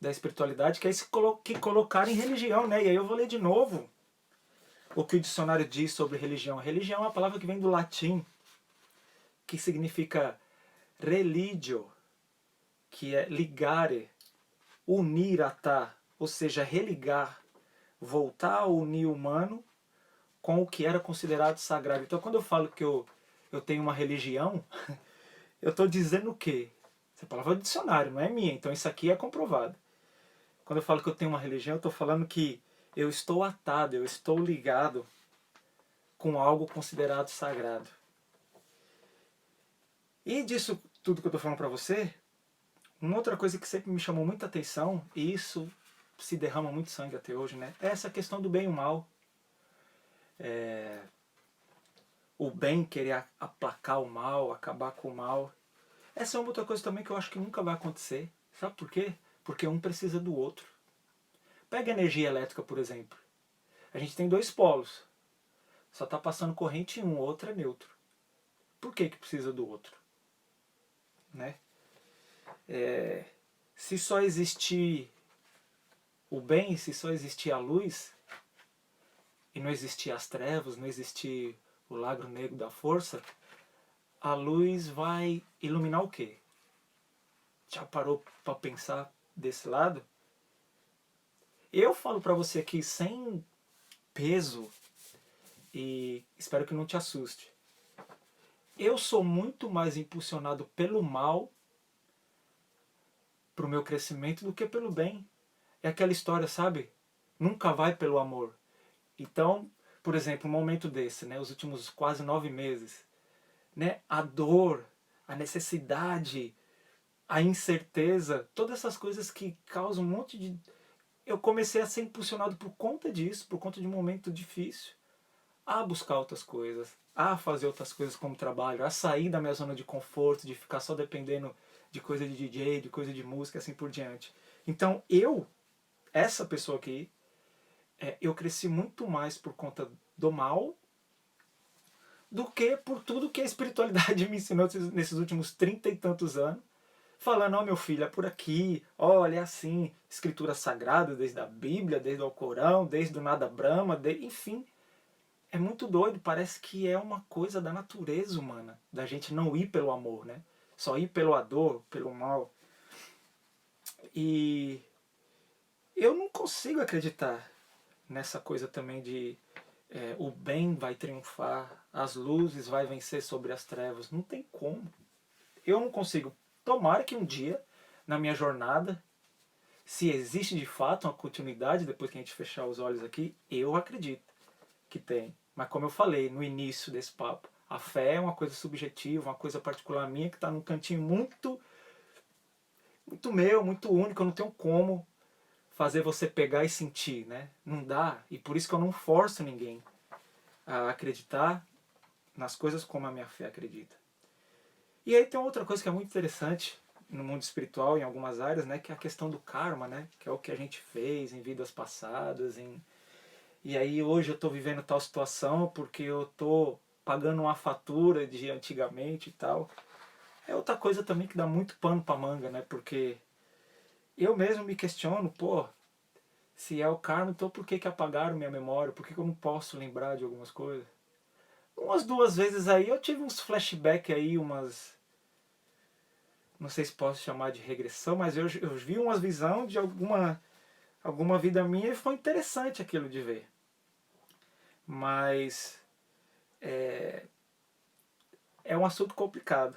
da espiritualidade, que é isso que colocaram em religião, né? E aí eu vou ler de novo o que o dicionário diz sobre religião. Religião é uma palavra que vem do latim, que significa religio, que é ligare, unir, atar, ou seja, religar, voltar a unir o humano com o que era considerado sagrado. Então, quando eu falo que eu tenho uma religião, eu estou dizendo o quê? Essa palavra é do dicionário, não é minha, então isso aqui é comprovado. Quando eu falo que eu tenho uma religião, eu estou falando que eu estou atado, eu estou ligado com algo considerado sagrado. E disso tudo que eu estou falando para você, uma outra coisa que sempre me chamou muita atenção, e isso se derrama muito sangue até hoje, né? É essa questão do bem e o mal. O bem querer aplacar o mal, acabar com o mal. Essa é uma outra coisa também que eu acho que nunca vai acontecer. Sabe por quê? Porque um precisa do outro. Pega a energia elétrica, por exemplo. A gente tem dois polos. Só está passando corrente em um, o outro é neutro. Por que precisa do outro? Né? Se só existir o bem, se só existir a luz, e não existir as trevas, não existir o lagro negro da força, a luz vai iluminar o quê? Já parou para pensar desse lado? Eu falo para você aqui sem peso e espero que não te assuste. Eu sou muito mais impulsionado pelo mal pro meu crescimento do que pelo bem. É aquela história, sabe? Nunca vai pelo amor. Então, por exemplo, um momento desse, né, os últimos quase 9 meses, né, a dor, a necessidade, a incerteza, todas essas coisas que causam um monte de... Eu comecei a ser impulsionado por conta disso, por conta de um momento difícil, a buscar outras coisas, a fazer outras coisas como trabalho, a sair da minha zona de conforto, de ficar só dependendo de coisa de DJ, de coisa de música, assim por diante. Então essa pessoa aqui, eu cresci muito mais por conta do mal do que por tudo que a espiritualidade me ensinou nesses últimos 30 e tantos anos. Falando, ó, meu filho, é por aqui, olha, é assim, escritura sagrada, desde a Bíblia, desde o Alcorão, desde o Nada Brahma, enfim. É muito doido, parece que é uma coisa da natureza humana, da gente não ir pelo amor, né? Só ir pela dor, pelo mal. E eu não consigo acreditar nessa coisa também de o bem vai triunfar, as luzes vai vencer sobre as trevas. Não tem como. Eu não consigo. Tomara que um dia, na minha jornada, se existe de fato uma continuidade depois que a gente fechar os olhos aqui, eu acredito que tem. Mas como eu falei no início desse papo, a fé é uma coisa subjetiva, uma coisa particular minha que está num cantinho muito, muito meu, muito único. Eu não tenho como fazer você pegar e sentir, né? Não dá. E por isso que eu não forço ninguém a acreditar nas coisas como a minha fé acredita. E aí tem outra coisa que é muito interessante no mundo espiritual, em algumas áreas, né? Que é a questão do karma, né? Que é o que a gente fez em vidas passadas, e aí hoje eu estou vivendo tal situação porque eu estou pagando uma fatura de antigamente e tal. É outra coisa também que dá muito pano pra manga, né? Porque eu mesmo me questiono, pô, se é o karma, então por que apagaram minha memória? Por que eu não posso lembrar de algumas coisas? Umas duas vezes aí eu tive uns flashbacks aí, umas... Não sei se posso chamar de regressão, mas eu vi umas visões de alguma vida minha e foi interessante aquilo de ver. Mas é um assunto complicado,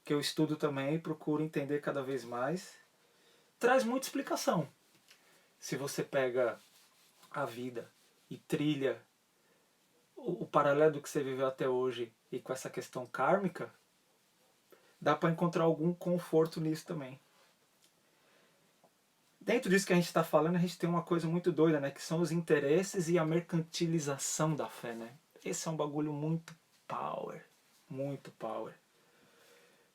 que eu estudo também e procuro entender cada vez mais. Traz muita explicação. Se você pega a vida e trilha o paralelo do que você viveu até hoje e com essa questão kármica, dá para encontrar algum conforto nisso também. Dentro disso que a gente está falando, a gente tem uma coisa muito doida, né? Que são os interesses e a mercantilização da fé, né? Esse é um bagulho muito power. Muito power.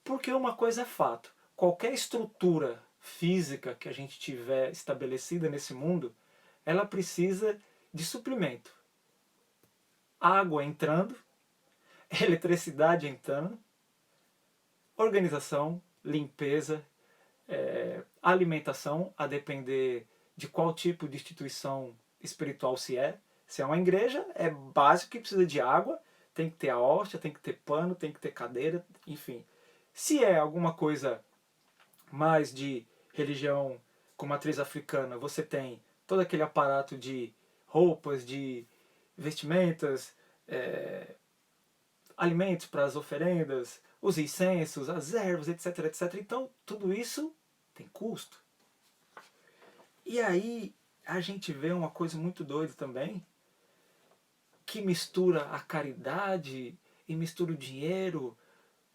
Porque uma coisa é fato. Qualquer estrutura física que a gente tiver estabelecida nesse mundo, ela precisa de suprimento. Água entrando, eletricidade entrando, organização, limpeza, alimentação, a depender de qual tipo de instituição espiritual se é. Se é uma igreja, é básico que precisa de água, tem que ter a hóstia, tem que ter pano, tem que ter cadeira, enfim. Se é alguma coisa mais de religião com matriz africana, você tem todo aquele aparato de roupas, de vestimentas, alimentos para as oferendas, os incensos, as ervas, etc, etc. Então, tudo isso tem custo. E aí a gente vê uma coisa muito doida também, que mistura a caridade e mistura o dinheiro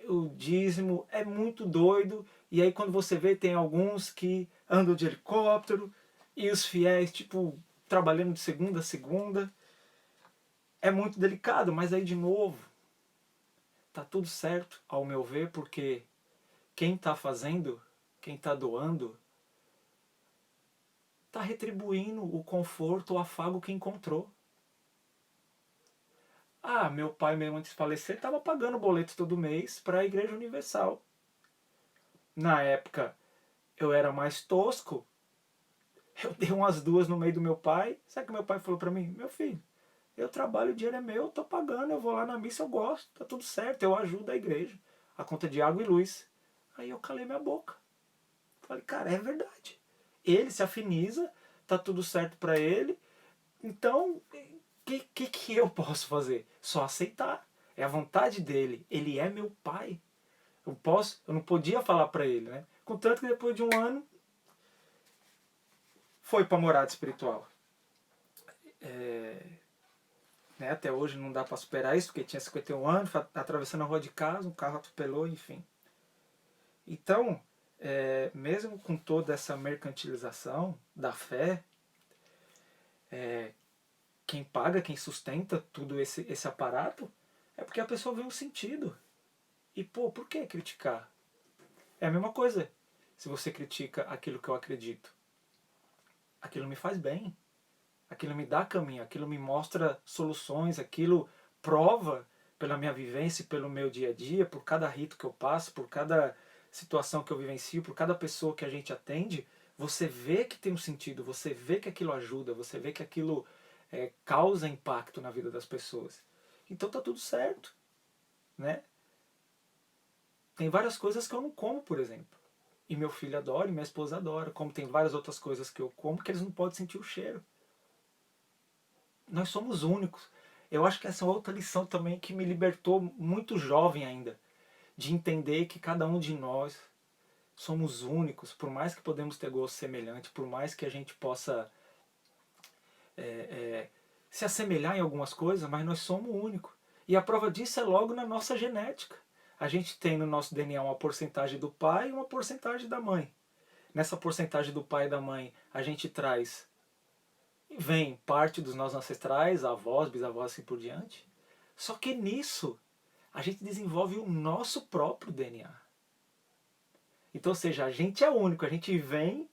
o dízimo é muito doido, e aí quando você vê tem alguns que andam de helicóptero, e os fiéis, tipo, trabalhando de segunda a segunda. É muito delicado, mas aí de novo, tá tudo certo, ao meu ver, porque quem está fazendo, quem está doando, está retribuindo o conforto, o afago que encontrou. Ah, meu pai mesmo antes de falecer estava pagando boleto todo mês para a Igreja Universal. Na época eu era mais tosco, eu dei umas duas no meio do meu pai. Sabe o que meu pai falou para mim? Meu filho, eu trabalho, o dinheiro é meu, eu tô pagando, eu vou lá na missa, eu gosto, tá tudo certo, eu ajudo a igreja, a conta de água e luz. Aí eu calei minha boca. Falei, cara, é verdade. Ele se afiniza, tá tudo certo para ele, então o que eu posso fazer? Só aceitar. É a vontade dele. Ele é meu pai. Eu não podia falar para ele, né? Contanto que depois de um ano foi para morada espiritual. Né? Até hoje não dá para superar isso, porque tinha 51 anos, atravessando a rua de casa, um carro atropelou, enfim. Então, mesmo com toda essa mercantilização da fé, quem paga, quem sustenta tudo esse aparato, é porque a pessoa vê um sentido. E, pô, por que criticar? É a mesma coisa. Se você critica aquilo que eu acredito, aquilo me faz bem, aquilo me dá caminho, aquilo me mostra soluções, aquilo prova pela minha vivência, pelo meu dia a dia, por cada rito que eu passo, por cada situação que eu vivencio, por cada pessoa que a gente atende, você vê que tem um sentido, você vê que aquilo ajuda, você vê que aquilo causa impacto na vida das pessoas. Então tá tudo certo, né? Tem várias coisas que eu não como, por exemplo. E meu filho adora e minha esposa adora. Como tem várias outras coisas que eu como que eles não podem sentir o cheiro. Nós somos únicos. Eu acho que essa é outra lição também que me libertou muito jovem ainda. De entender que cada um de nós somos únicos. Por mais que podemos ter gosto semelhante, por mais que a gente possa se assemelhar em algumas coisas, mas nós somos únicos. E a prova disso é logo na nossa genética. A gente tem no nosso DNA uma porcentagem do pai e uma porcentagem da mãe. Nessa porcentagem do pai e da mãe, a gente traz e vem parte dos nossos ancestrais, avós, bisavós, assim por diante. Só que nisso, a gente desenvolve o nosso próprio DNA. Então, ou seja, a gente é único, a gente vem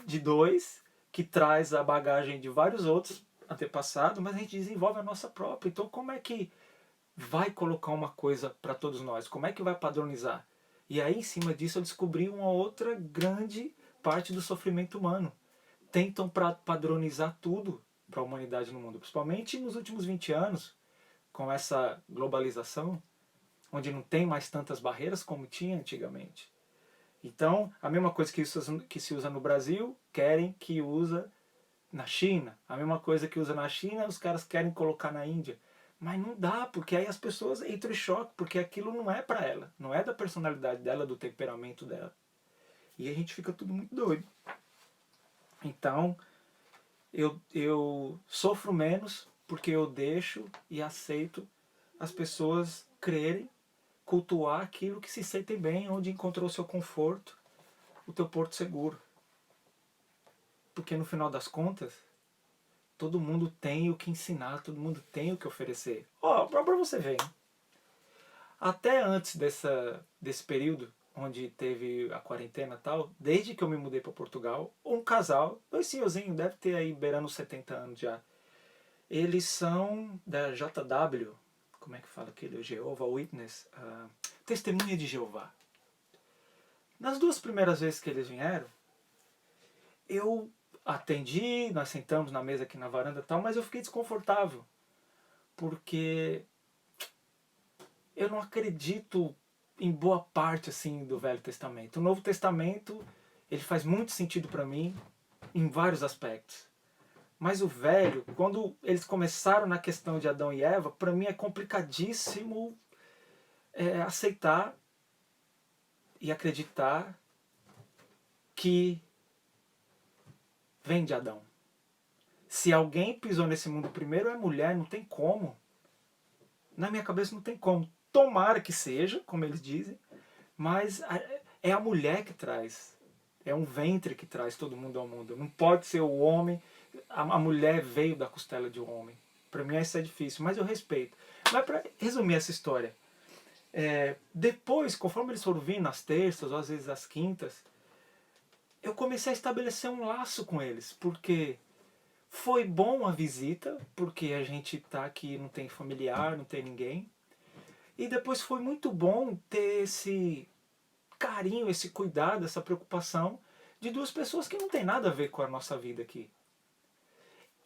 de dois, que traz a bagagem de vários outros antepassados, mas a gente desenvolve a nossa própria. Então, como é que vai colocar uma coisa para todos nós? Como é que vai padronizar? E aí, em cima disso, eu descobri uma outra grande parte do sofrimento humano. Tentam padronizar tudo para a humanidade no mundo, principalmente nos últimos 20 anos, com essa globalização, onde não tem mais tantas barreiras como tinha antigamente. Então, a mesma coisa que se usa no Brasil, querem que usa na China. A mesma coisa que usa na China, os caras querem colocar na Índia. Mas não dá, porque aí as pessoas entram em choque, porque aquilo não é para ela, não é da personalidade dela, do temperamento dela. E a gente fica tudo muito doido. Então, eu sofro menos porque eu deixo e aceito as pessoas crerem, cultuar aquilo que se sentem bem, onde encontrou o seu conforto, o teu porto seguro. Porque no final das contas, todo mundo tem o que ensinar, todo mundo tem o que oferecer. Ó, pra você ver, hein? Até antes desse período, onde teve a quarentena e tal, desde que eu me mudei para Portugal, um casal, dois senhorzinhos, deve ter aí beirando os 70 anos já. Eles são da JW, como é que fala aquele? Jehovah Witness, Testemunha de Jeová. Nas duas primeiras vezes que eles vieram, eu atendi, nós sentamos na mesa aqui na varanda e tal, mas eu fiquei desconfortável, porque eu não acredito em boa parte assim do Velho Testamento. O Novo Testamento, ele faz muito sentido para mim em vários aspectos. Mas o Velho, quando eles começaram na questão de Adão e Eva, para mim é complicadíssimo aceitar e acreditar que vem de Adão. Se alguém pisou nesse mundo primeiro é mulher, não tem como. Na minha cabeça não tem como. tomara que seja, como eles dizem, mas é a mulher que traz. É um ventre que traz todo mundo ao mundo. Não pode ser o homem. A mulher veio da costela de um homem. Para mim isso é difícil, mas eu respeito. Mas para resumir essa história, depois, conforme eles foram vindo nas terças ou às vezes às quintas, eu comecei a estabelecer um laço com eles, porque foi bom a visita, porque a gente tá aqui, não tem familiar, não tem ninguém. E depois foi muito bom ter esse carinho, esse cuidado, essa preocupação de duas pessoas que não tem nada a ver com a nossa vida aqui.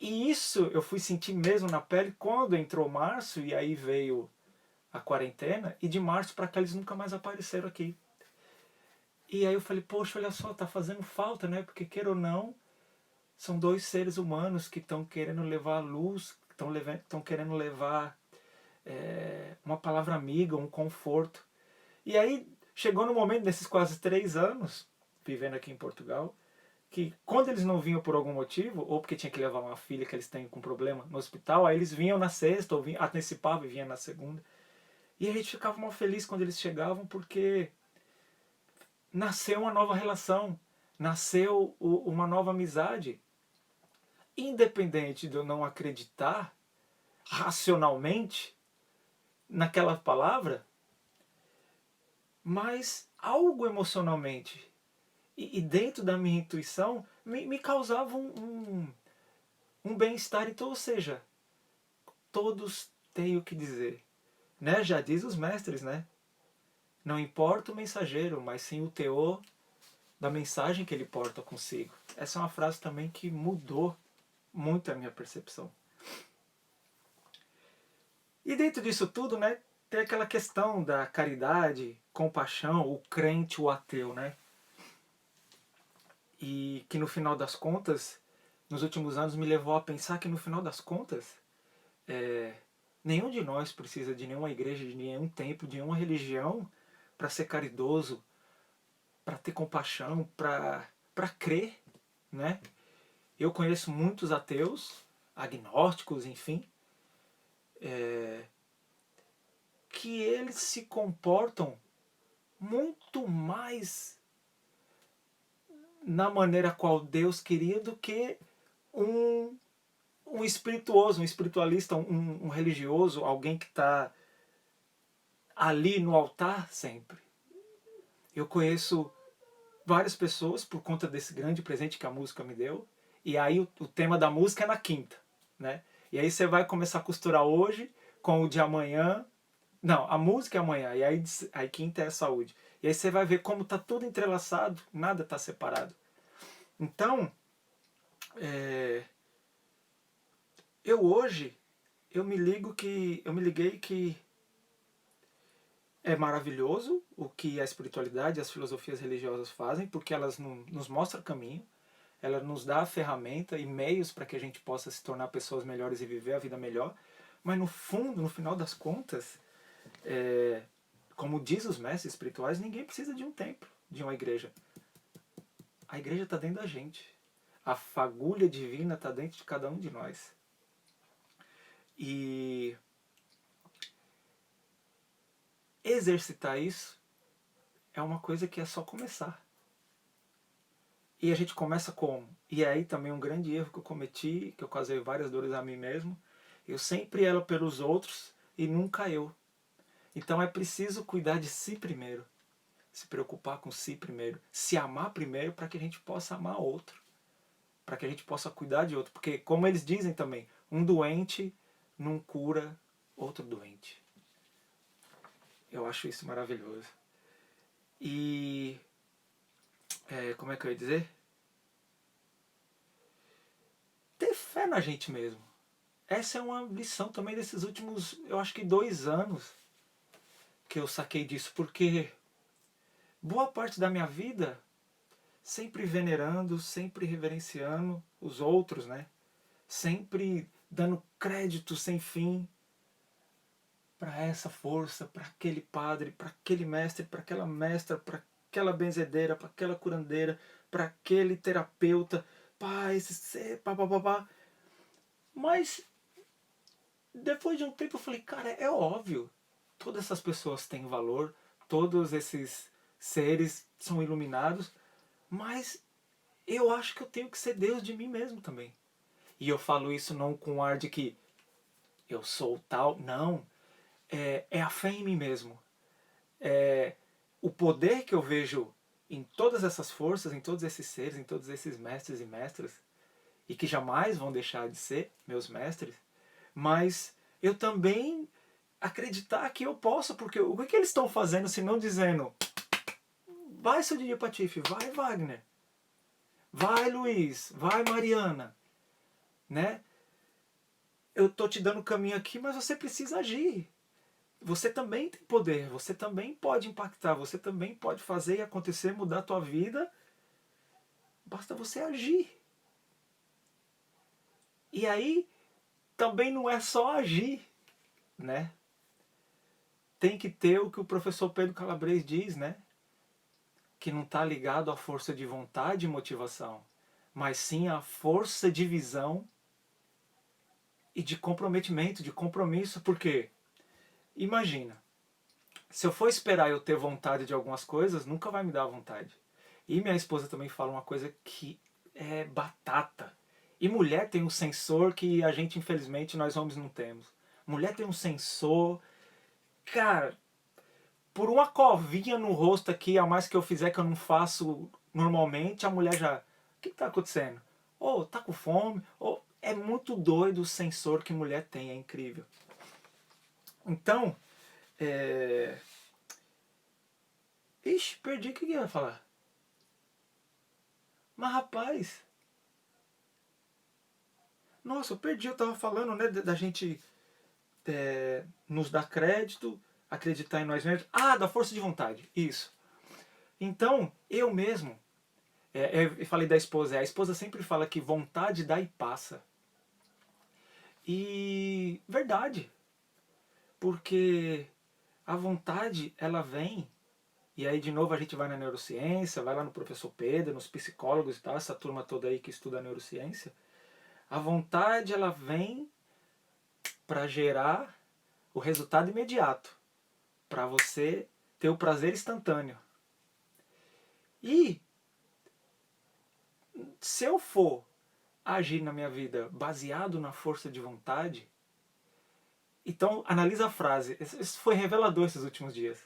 E isso eu fui sentir mesmo na pele quando entrou março e aí veio a quarentena, e de março para cá eles nunca mais apareceram aqui. E aí eu falei, poxa, olha só, tá fazendo falta, né? Porque queira ou não, são dois seres humanos que estão querendo levar a luz, estão querendo levar uma palavra amiga, um conforto. E aí chegou no momento desses quase 3 anos, vivendo aqui em Portugal, que quando eles não vinham por algum motivo, ou porque tinha que levar uma filha que eles têm com problema no hospital, aí eles vinham na sexta, ou antecipavam e vinham na segunda. E a gente ficava mal feliz quando eles chegavam, porque nasceu uma nova relação, nasceu uma nova amizade. Independente de eu não acreditar racionalmente naquela palavra, mas algo emocionalmente e dentro da minha intuição me causava um bem-estar. Então, ou seja, todos têm o que dizer, né? Já diz os mestres, né? Não importa o mensageiro, mas sim o teor da mensagem que ele porta consigo. Essa é uma frase também que mudou muito a minha percepção. E dentro disso tudo, né, tem aquela questão da caridade, compaixão, o crente, o ateu, né? E que no final das contas, nos últimos anos me levou a pensar que no final das contas, nenhum de nós precisa de nenhuma igreja, de nenhum templo, de nenhuma religião para ser caridoso, para ter compaixão, para crer, né? Eu conheço muitos ateus, agnósticos, enfim, que eles se comportam muito mais na maneira qual Deus queria do que um espirituoso, um espiritualista, um religioso, alguém que está ali no altar sempre. Eu conheço várias pessoas por conta desse grande presente que a música me deu, e aí o tema da música é na quinta, né? E aí você vai começar a costurar hoje com o de amanhã. Não, a música é amanhã, e aí quinta é a saúde. E aí você vai ver como tá tudo entrelaçado, nada está separado. Então, hoje, eu me liguei que é maravilhoso o que a espiritualidade e as filosofias religiosas fazem, porque elas nos mostram o caminho, ela nos dá a ferramenta e meios para que a gente possa se tornar pessoas melhores e viver a vida melhor. Mas no fundo, no final das contas, como diz os mestres espirituais, ninguém precisa de um templo, de uma igreja. A igreja está dentro da gente. A fagulha divina está dentro de cada um de nós. E exercitar isso é uma coisa que é só começar. E a gente começa como? E aí também um grande erro que eu cometi, que eu causei várias dores a mim mesmo, eu sempre elo pelos outros e nunca eu. Então é preciso cuidar de si primeiro, se preocupar com si primeiro, se amar primeiro para que a gente possa amar outro, para que a gente possa cuidar de outro. Porque, como eles dizem também, um doente não cura outro doente. Eu acho isso maravilhoso. E como é que eu ia dizer? Ter fé na gente mesmo. Essa é uma lição também desses últimos, eu acho que 2 anos que eu saquei disso, porque boa parte da minha vida sempre venerando, sempre reverenciando os outros, né? Sempre dando crédito sem fim para essa força, para aquele padre, para aquele mestre, para aquela mestra, para aquela benzedeira, para aquela curandeira, para aquele terapeuta, pá, esse ser, pá, pá, pá, pá. Mas depois de um tempo eu falei, cara, é óbvio. todas essas pessoas têm valor, todos esses seres são iluminados, mas eu acho que eu tenho que ser Deus de mim mesmo também. E eu falo isso não com ar de que eu sou tal, não. É a fé em mim mesmo. É o poder que eu vejo em todas essas forças, em todos esses seres, em todos esses mestres e mestras, e que jamais vão deixar de ser meus mestres, mas eu também acreditar que eu posso, porque o que eles estão fazendo se não dizendo vai Cidinha Patife, vai Wagner, vai Luiz, vai Mariana, né? Eu tô te dando o caminho aqui, mas você precisa agir. Você também tem poder, você também pode impactar, você também pode fazer e acontecer, mudar a tua vida. Basta você agir. E aí também não é só agir, né? Tem que ter o que o professor Pedro Calabres diz, né? Que não está ligado à força de vontade e motivação, mas sim à força de visão e de comprometimento, de compromisso, porque imagina, se eu for esperar eu ter vontade de algumas coisas, nunca vai me dar vontade. E minha esposa também fala uma coisa que é batata. E mulher tem um sensor que a gente, infelizmente, nós homens não temos. Mulher tem um sensor, cara, por uma covinha no rosto aqui, a mais que eu fizer que eu não faço normalmente, a mulher já... O que está acontecendo? Ou tá com fome? Ou é muito doido o sensor que mulher tem, é incrível. Então, ixi, perdi o que eu ia falar. Mas rapaz, nossa, eu perdi, eu tava falando, né, da gente nos dar crédito, acreditar em nós mesmos. Ah, da força de vontade, isso. Então, eu mesmo, eu falei da esposa, a esposa sempre fala que vontade dá e passa. E verdade, porque a vontade, ela vem, e aí de novo a gente vai na neurociência, vai lá no professor Pedro, nos psicólogos e tal, essa turma toda aí que estuda a neurociência. A vontade, ela vem para gerar o resultado imediato, para você ter o prazer instantâneo. E se eu for agir na minha vida baseado na força de vontade, então analisa a frase, isso foi revelador esses últimos dias.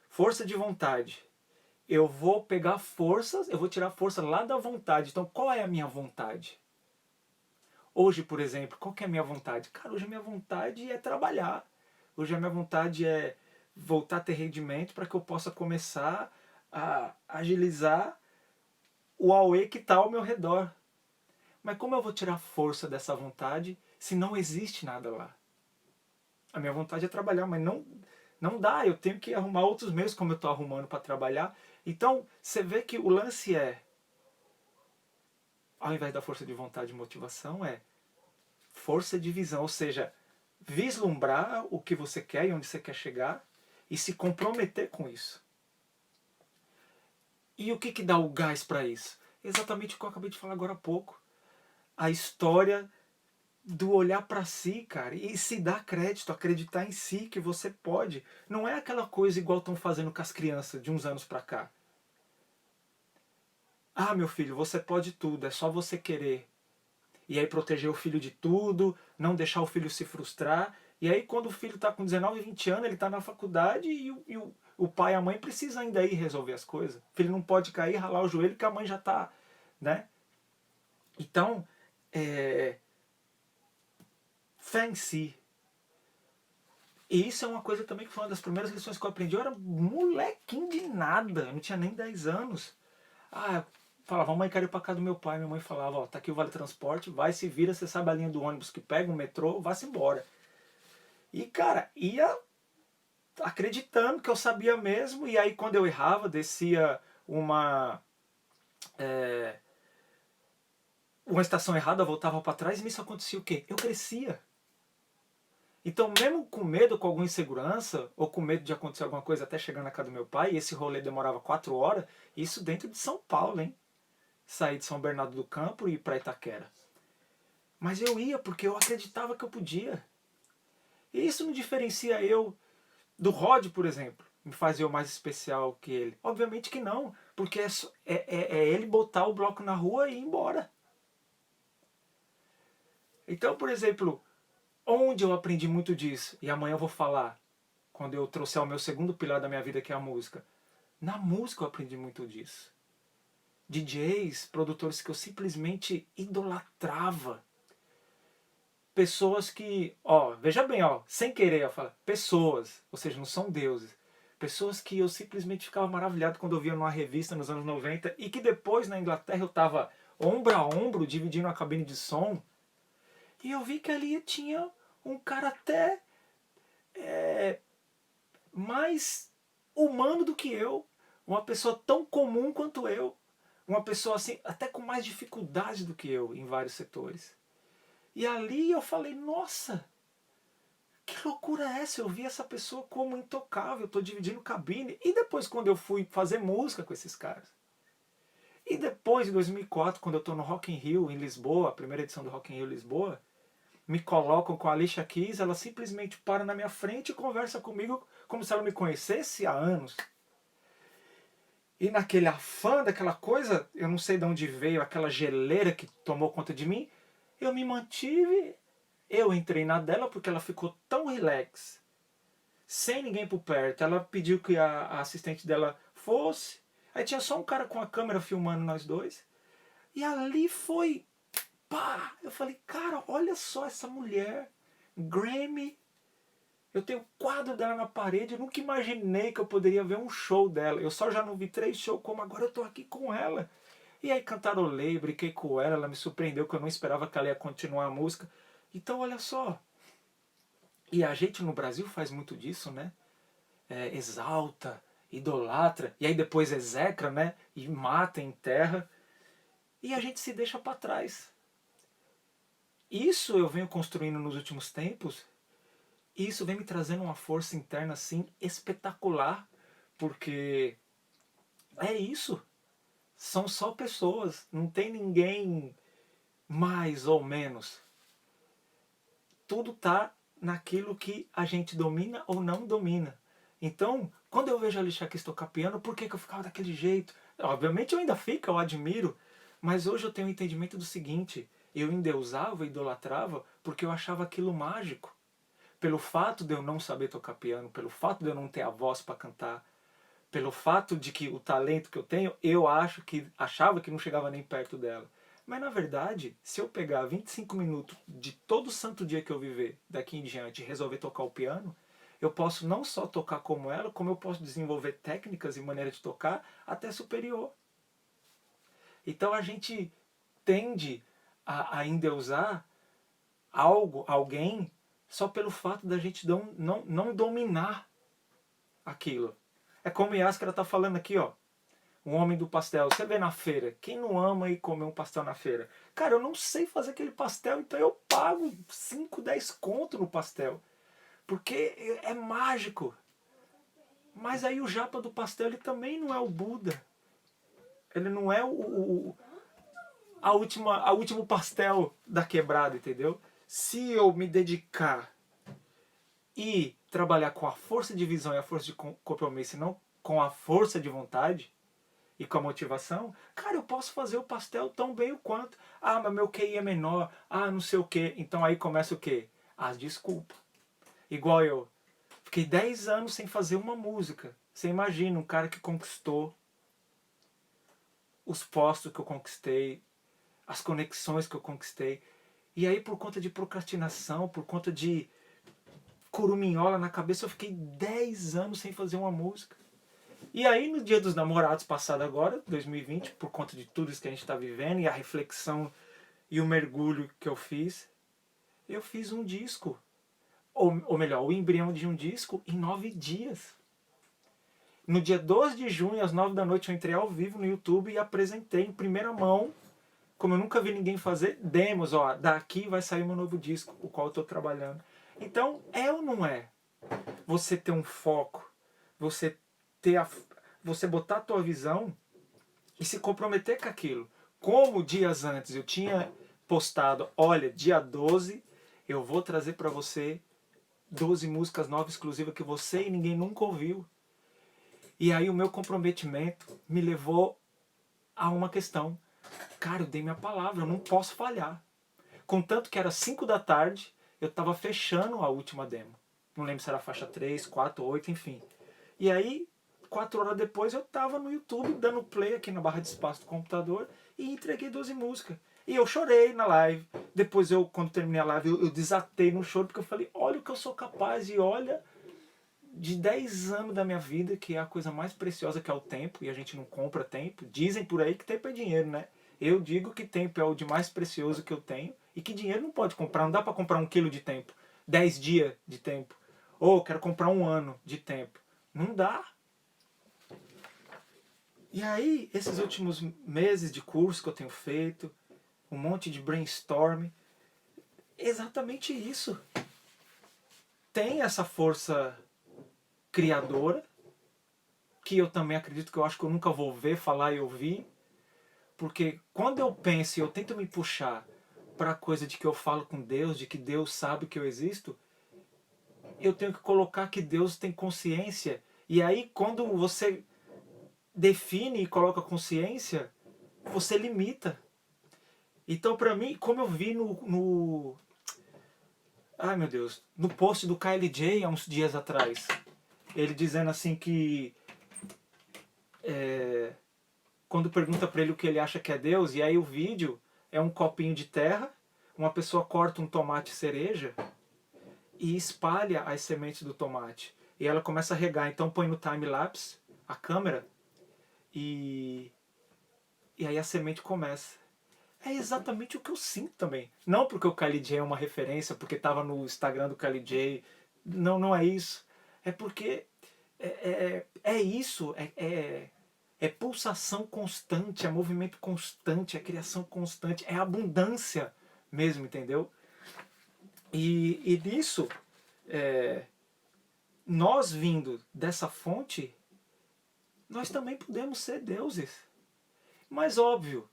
Força de vontade. Eu vou pegar forças, eu vou tirar força lá da vontade. Então qual é a minha vontade? Hoje, por exemplo, qual que é a minha vontade? Cara, hoje a minha vontade é trabalhar. Hoje a minha vontade é voltar a ter rendimento para que eu possa começar a agilizar o AUE que está ao meu redor. Mas como eu vou tirar força dessa vontade se não existe nada lá? A minha vontade é trabalhar, mas não dá. Eu tenho que arrumar outros meios como eu estou arrumando para trabalhar. Então, você vê que o lance é, ao invés da força de vontade e motivação, é força de visão. Ou seja, vislumbrar o que você quer e onde você quer chegar e se comprometer com isso. E o que dá o gás para isso? Exatamente o que eu acabei de falar agora há pouco. A história do olhar para si, cara, e se dar crédito, acreditar em si que você pode. Não é aquela coisa igual estão fazendo com as crianças de uns anos para cá. Ah, meu filho, você pode tudo, é só você querer. E aí proteger o filho de tudo, não deixar o filho se frustrar. E aí quando o filho está com 19, 20 anos, ele está na faculdade o pai e a mãe precisam ainda ir resolver as coisas. O filho não pode cair, ralar o joelho, que a mãe já está, né? Então, fé em si. E isso é uma coisa também que foi uma das primeiras lições que eu aprendi. Eu era molequinho de nada, eu não tinha nem 10 anos. Ah, eu falava, mãe, quero ir pra casa do meu pai. Minha mãe falava, ó, tá aqui o Vale Transporte, vai, se vira, você sabe a linha do ônibus que pega, o metrô, vá-se embora. E, cara, ia acreditando que eu sabia mesmo, e aí quando eu errava, descia uma estação errada, voltava para trás, e nisso acontecia o quê? Eu crescia. Então, mesmo com medo, com alguma insegurança, ou com medo de acontecer alguma coisa até chegar na casa do meu pai, e esse rolê demorava 4 horas, isso dentro de São Paulo, hein? Sair de São Bernardo do Campo e ir para Itaquera. Mas eu ia porque eu acreditava que eu podia. E isso não diferencia eu do Rod, por exemplo, me faz eu mais especial que ele? Obviamente que não, porque é ele botar o bloco na rua e ir embora. Então, por exemplo, onde eu aprendi muito disso, e amanhã eu vou falar, quando eu trouxer o meu segundo pilar da minha vida, que é a música. Na música eu aprendi muito disso. DJs, produtores que eu simplesmente idolatrava. Pessoas que, ó, veja bem, ó, sem querer eu falo, pessoas, ou seja, não são deuses. Pessoas que eu simplesmente ficava maravilhado quando eu via numa revista nos anos 90 e que depois na Inglaterra eu estava ombro a ombro dividindo a cabine de som e eu vi que ali tinha um cara até mais humano do que eu, uma pessoa tão comum quanto eu, uma pessoa assim até com mais dificuldade do que eu em vários setores. E ali eu falei, nossa, que loucura é essa? Eu vi essa pessoa como intocável, eu tô dividindo cabine. E depois quando eu fui fazer música com esses caras. E depois, em 2004, quando eu tô no Rock in Rio, em Lisboa, a primeira edição do Rock in Rio Lisboa, me colocam com a Alicia Keys, ela simplesmente para na minha frente e conversa comigo como se ela me conhecesse há anos. E naquele afã daquela coisa, eu não sei de onde veio aquela geleira que tomou conta de mim, eu me mantive, eu entrei na dela porque ela ficou tão relax, sem ninguém por perto. Ela pediu que a assistente dela fosse, aí tinha só um cara com a câmera filmando nós dois, e ali foi, pá, eu falei, cara, olha só essa mulher, Grammy, eu tenho o quadro dela na parede, eu nunca imaginei que eu poderia ver um show dela. Eu só já não vi 3 shows, como agora eu tô aqui com ela. E aí cantarolei, brinquei com ela me surpreendeu que eu não esperava que ela ia continuar a música. Então olha só. E a gente no Brasil faz muito disso, né? Exalta, idolatra, e aí depois execra, né? E mata, enterra. E a gente se deixa para trás. Isso eu venho construindo nos últimos tempos. E isso vem me trazendo uma força interna assim espetacular, porque é isso. São só pessoas, não tem ninguém mais ou menos. Tudo tá naquilo que a gente domina ou não domina. Então, quando eu vejo a Alicia Keys tocar piano, por que eu ficava daquele jeito? Obviamente eu ainda fico, eu admiro, mas hoje eu tenho o entendimento do seguinte, eu endeusava, idolatrava, porque eu achava aquilo mágico. Pelo fato de eu não saber tocar piano, pelo fato de eu não ter a voz para cantar, pelo fato de que o talento que eu tenho, eu achava que não chegava nem perto dela. Mas na verdade, se eu pegar 25 minutos de todo santo dia que eu viver daqui em diante e resolver tocar o piano, eu posso não só tocar como ela, como eu posso desenvolver técnicas e maneira de tocar até superior. Então a gente tende a endeusar algo, alguém, só pelo fato da gente não dominar aquilo. É como o Yaskara está falando aqui, ó. Um homem do pastel. Você vê na feira. Quem não ama ir comer um pastel na feira? Cara, eu não sei fazer aquele pastel, então eu pago 5, 10 conto no pastel. Porque é mágico. Mas aí o japa do pastel, ele também não é o Buda. Ele não é a último pastel da quebrada, entendeu? Se eu me dedicar e trabalhar com a força de visão e a força de compromisso, e não com a força de vontade e com a motivação, cara, eu posso fazer o pastel tão bem o quanto. Ah, mas meu QI é menor. Ah, não sei o quê. Então aí começa o quê? As desculpas. Igual eu. Fiquei 10 anos sem fazer uma música. Você imagina um cara que conquistou os postos que eu conquistei, as conexões que eu conquistei. E aí por conta de procrastinação, por conta de curuminhola na cabeça, eu fiquei 10 anos sem fazer uma música. E aí no Dia dos Namorados passado agora, 2020, por conta de tudo isso que a gente está vivendo e a reflexão e o mergulho que eu fiz um disco. Ou melhor, o embrião de um disco em 9 dias. No dia 12 de junho, às 9 da noite, eu entrei ao vivo no YouTube e apresentei em primeira mão, como eu nunca vi ninguém fazer, demos, ó, daqui vai sair meu novo disco, o qual eu estou trabalhando. Então, é ou não é? Você ter um foco, você botar a tua visão e se comprometer com aquilo. Como dias antes eu tinha postado, olha, dia 12 eu vou trazer para você 12 músicas novas exclusivas que você e ninguém nunca ouviu. E aí o meu comprometimento me levou a uma questão. Cara, eu dei minha palavra, eu não posso falhar. Contanto que era 5 da tarde, eu estava fechando a última demo. Não lembro se era faixa 3, 4, 8, enfim. E aí, 4 horas depois, eu estava no YouTube dando play aqui na barra de espaço do computador e entreguei 12 músicas. E eu chorei na live. Depois, quando terminei a live, eu desatei no choro, porque eu falei, olha o que eu sou capaz e olha de 10 anos da minha vida, que é a coisa mais preciosa que é o tempo, e a gente não compra tempo. Dizem por aí que tempo é dinheiro, né? Eu digo que tempo é o de mais precioso que eu tenho, e que dinheiro não pode comprar. Não dá para comprar 1 quilo de tempo, 10 dias de tempo, ou quero comprar 1 ano de tempo. Não dá. E aí, esses últimos meses de curso que eu tenho feito, um monte de brainstorm, exatamente isso. Tem essa força criadora, que eu também acredito que eu acho que eu nunca vou ver, falar e ouvir, porque quando eu penso e eu tento me puxar para a coisa de que eu falo com Deus, de que Deus sabe que eu existo, eu tenho que colocar que Deus tem consciência. E aí quando você define e coloca consciência, você limita. Então para mim, como eu vi ai meu Deus, no post do KLJ há uns dias atrás, ele dizendo assim que quando pergunta para ele o que ele acha que é Deus, e aí o vídeo é um copinho de terra, uma pessoa corta um tomate cereja e espalha as sementes do tomate. E ela começa a regar, então põe no time-lapse a câmera e, e aí a semente começa. É exatamente o que eu sinto também. Não porque o Kylie J é uma referência, porque estava no Instagram do Kylie J. Não, não é isso. É porque é isso, é pulsação constante, é movimento constante, é criação constante, é abundância mesmo, entendeu? E nisso, nós vindo dessa fonte, nós também podemos ser deuses. Mas óbvio,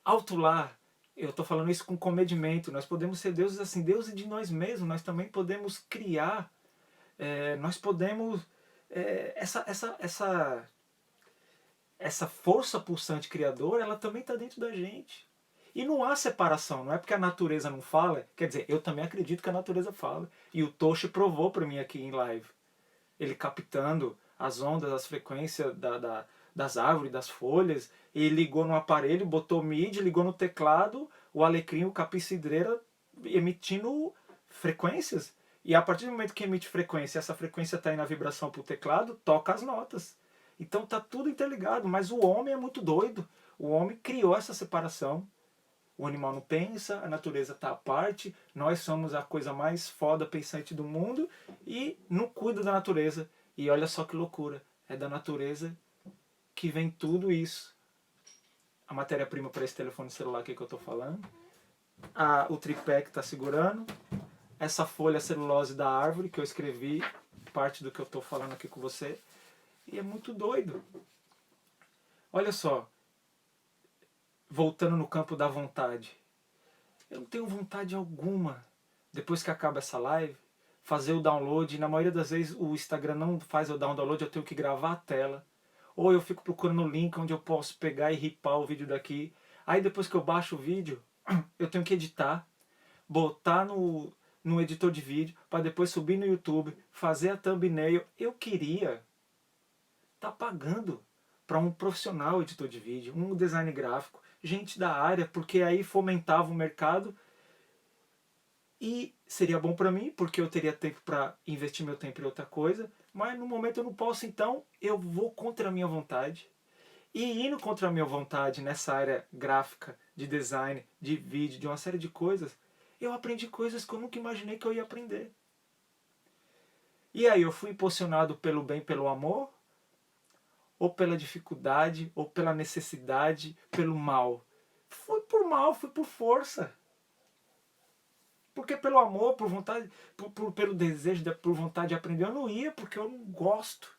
alto lá, eu estou falando isso com comedimento, nós podemos ser deuses assim, deuses de nós mesmos, nós também podemos criar, nós podemos... essa força pulsante criadora, ela também está dentro da gente. E não há separação, não é porque a natureza não fala, quer dizer, eu também acredito que a natureza fala. E o Toshi provou para mim aqui em live. Ele captando as ondas, as frequências das árvores, das folhas, e ligou no aparelho, botou MIDI, ligou no teclado, o alecrim, o capim-cidreira emitindo frequências. E a partir do momento que emite frequência, essa frequência está aí na vibração para o teclado, toca as notas. Então tá tudo interligado, mas o homem é muito doido. O homem criou essa separação. O animal não pensa, a natureza está à parte, nós somos a coisa mais foda pensante do mundo e não cuida da natureza. E olha só que loucura, é da natureza que vem tudo isso. A matéria-prima para esse telefone celular aqui que eu estou falando, o tripé que está segurando, essa folha celulose da árvore que eu escrevi, parte do que eu estou falando aqui com você, e é muito doido. Olha só, voltando no campo da vontade. Eu não tenho vontade alguma, depois que acaba essa live, fazer o download. E na maioria das vezes o Instagram não faz o download, eu tenho que gravar a tela. Ou eu fico procurando o link onde eu posso pegar e ripar o vídeo daqui. Aí depois que eu baixo o vídeo, eu tenho que editar, botar no editor de vídeo, para depois subir no YouTube, fazer a thumbnail. Eu queria estar pagando para um profissional editor de vídeo, um design gráfico, gente da área, porque aí fomentava o mercado e seria bom para mim, porque eu teria tempo para investir meu tempo em outra coisa, mas no momento eu não posso, então eu vou contra a minha vontade. E indo contra a minha vontade nessa área gráfica, de design, de vídeo, de uma série de coisas, eu aprendi coisas que eu nunca imaginei que eu ia aprender. E aí eu fui impulsionado pelo bem, pelo amor, ou pela dificuldade, ou pela necessidade, pelo mal. Fui por mal, fui por força. Porque pelo amor, por vontade, pelo desejo, por vontade de aprender, eu não ia, porque eu não gosto.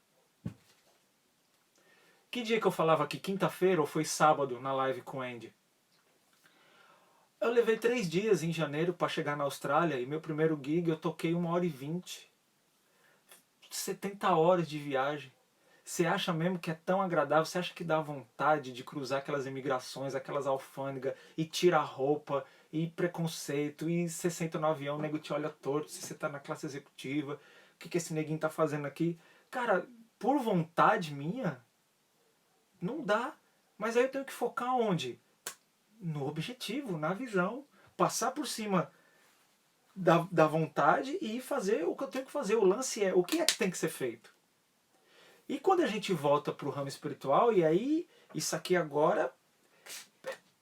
Que dia que eu falava aqui? Quinta-feira ou foi sábado na live com o Andy? Eu levei 3 dias em janeiro para chegar na Austrália e meu primeiro gig eu toquei 1h20. 70 horas de viagem. Você acha mesmo que é tão agradável? Você acha que dá vontade de cruzar aquelas imigrações, aquelas alfândegas e tira a roupa e preconceito e você senta no avião, o nego te olha torto se você tá na classe executiva, o que esse neguinho tá fazendo aqui? Cara, por vontade minha, não dá. Mas aí eu tenho que focar onde? No objetivo, na visão. Passar por cima da vontade e fazer o que eu tenho que fazer. O lance é, o que é que tem que ser feito? E quando a gente volta para o ramo espiritual, e aí isso aqui agora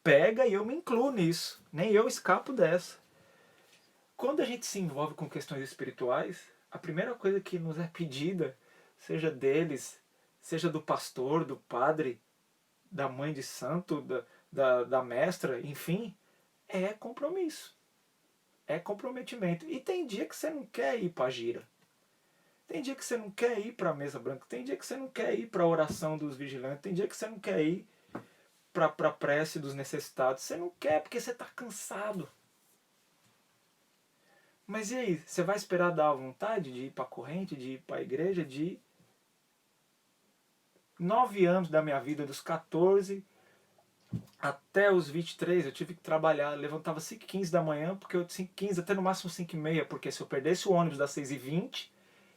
pega e eu me incluo nisso. Nem eu escapo dessa. Quando a gente se envolve com questões espirituais, a primeira coisa que nos é pedida, seja deles, seja do pastor, do padre, da mãe de santo, da mestra, enfim, é compromisso. É comprometimento. E tem dia que você não quer ir para a gira. Tem dia que você não quer ir para a mesa branca. Tem dia que você não quer ir para a oração dos vigilantes. Tem dia que você não quer ir para a prece dos necessitados. Você não quer porque você está cansado. Mas e aí? Você vai esperar dar a vontade de ir para a corrente, de ir para a igreja, de ir? 9 anos da minha vida, dos 14 até os 23, eu tive que trabalhar. Eu levantava 5h15 da manhã, porque eu 5h15 até no máximo 5h30, porque se eu perdesse o ônibus das 6h20,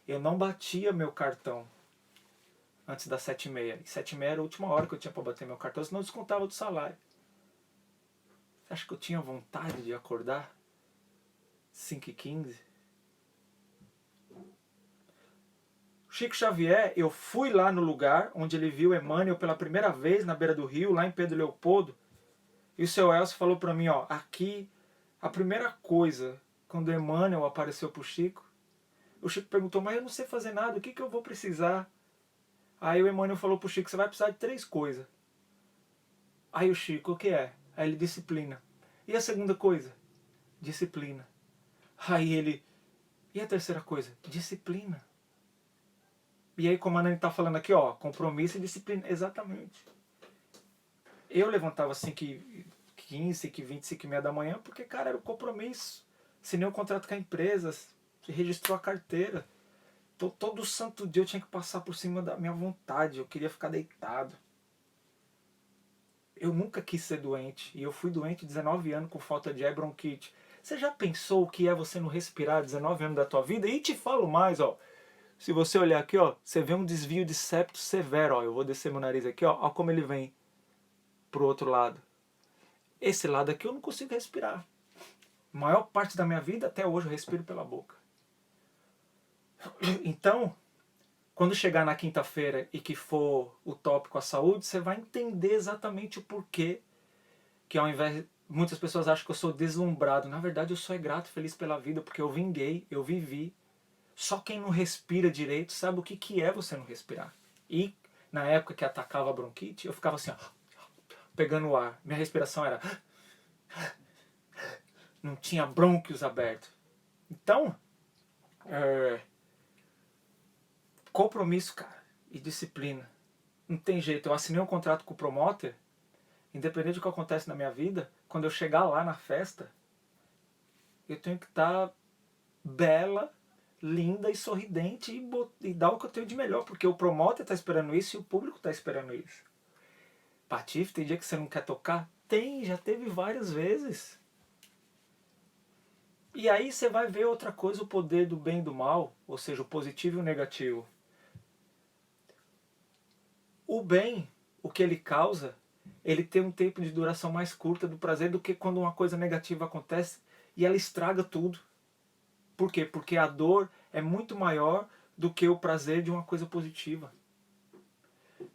eu não batia meu cartão antes das 7h30. E 7h30 era a última hora que eu tinha para bater meu cartão, senão eu descontava do salário. Você acha que eu tinha vontade de acordar 5h15? Chico Xavier, eu fui lá no lugar onde ele viu Emmanuel pela primeira vez na beira do rio, lá em Pedro Leopoldo, e o seu Elcio falou para mim, ó, aqui, a primeira coisa, quando Emmanuel apareceu pro Chico, o Chico perguntou, mas eu não sei fazer nada, o que eu vou precisar? Aí o Emmanuel falou pro Chico, você vai precisar de 3 coisas. Aí o Chico, o que é? Aí ele, disciplina. E a segunda coisa? Disciplina. Aí ele, e a terceira coisa? Disciplina. E aí como a Nani tá falando aqui, ó, compromisso e disciplina. Exatamente. Eu levantava 5h15, 5h20, 5h30 da manhã, porque, cara, era o compromisso. Assinei um contrato com a empresa, registrou a carteira. Então, todo santo dia eu tinha que passar por cima da minha vontade. Eu queria ficar deitado. Eu nunca quis ser doente. E eu fui doente 19 anos com falta de ar e bronquite. Você já pensou o que é você não respirar 19 anos da tua vida? E te falo mais, ó. Se você olhar aqui, ó, você vê um desvio de septo severo, ó. Eu vou descer meu nariz aqui, ó. Ó como ele vem pro outro lado. Esse lado aqui eu não consigo respirar. A maior parte da minha vida, até hoje, eu respiro pela boca. Então, quando chegar na quinta-feira e que for o tópico a saúde, você vai entender exatamente o porquê que ao invés... Muitas pessoas acham que eu sou deslumbrado. Na verdade, eu sou grato e feliz pela vida, porque eu vinguei, eu vivi. Só quem não respira direito sabe o que é você não respirar. E na época que atacava a bronquite, eu ficava assim, ó, pegando o ar. Minha respiração era... Não tinha brônquios abertos. Então, compromisso, cara, e disciplina. Não tem jeito. Eu assinei um contrato com o promoter, independente do que acontece na minha vida, quando eu chegar lá na festa, eu tenho que estar bela, linda e sorridente e dar o que eu tenho de melhor, porque o promoter está esperando isso e o público está esperando isso. Patife, tem dia que você não quer tocar? Tem, já teve várias vezes. E aí você vai ver outra coisa, o poder do bem e do mal, ou seja, o positivo e o negativo. O bem, o que ele causa, ele tem um tempo de duração mais curta do prazer do que quando uma coisa negativa acontece e ela estraga tudo. Por quê? Porque a dor é muito maior do que o prazer de uma coisa positiva.